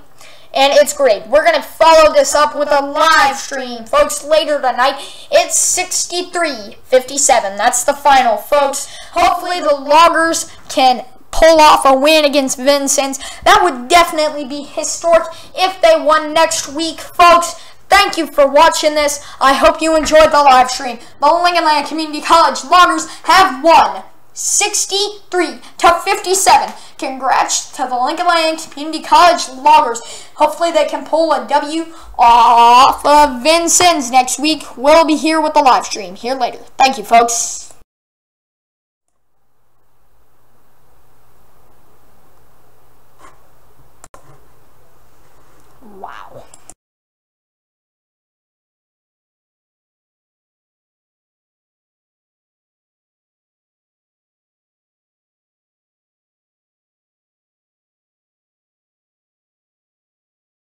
[SPEAKER 1] And it's great. We're going to follow this up with a live stream, folks, later tonight. It's 63-57. That's the final, folks. Hopefully the Loggers can pull off a win against Vincennes. That would definitely be historic if they won next week, folks. Thank you for watching this. I hope you enjoyed the live stream. The Lincoln Community College Loggers have won 63-57. Congrats to the Lincoln Community College Loggers. Hopefully they can pull a W off of Vincennes next week. We'll be here with the live stream here later. Thank you, folks.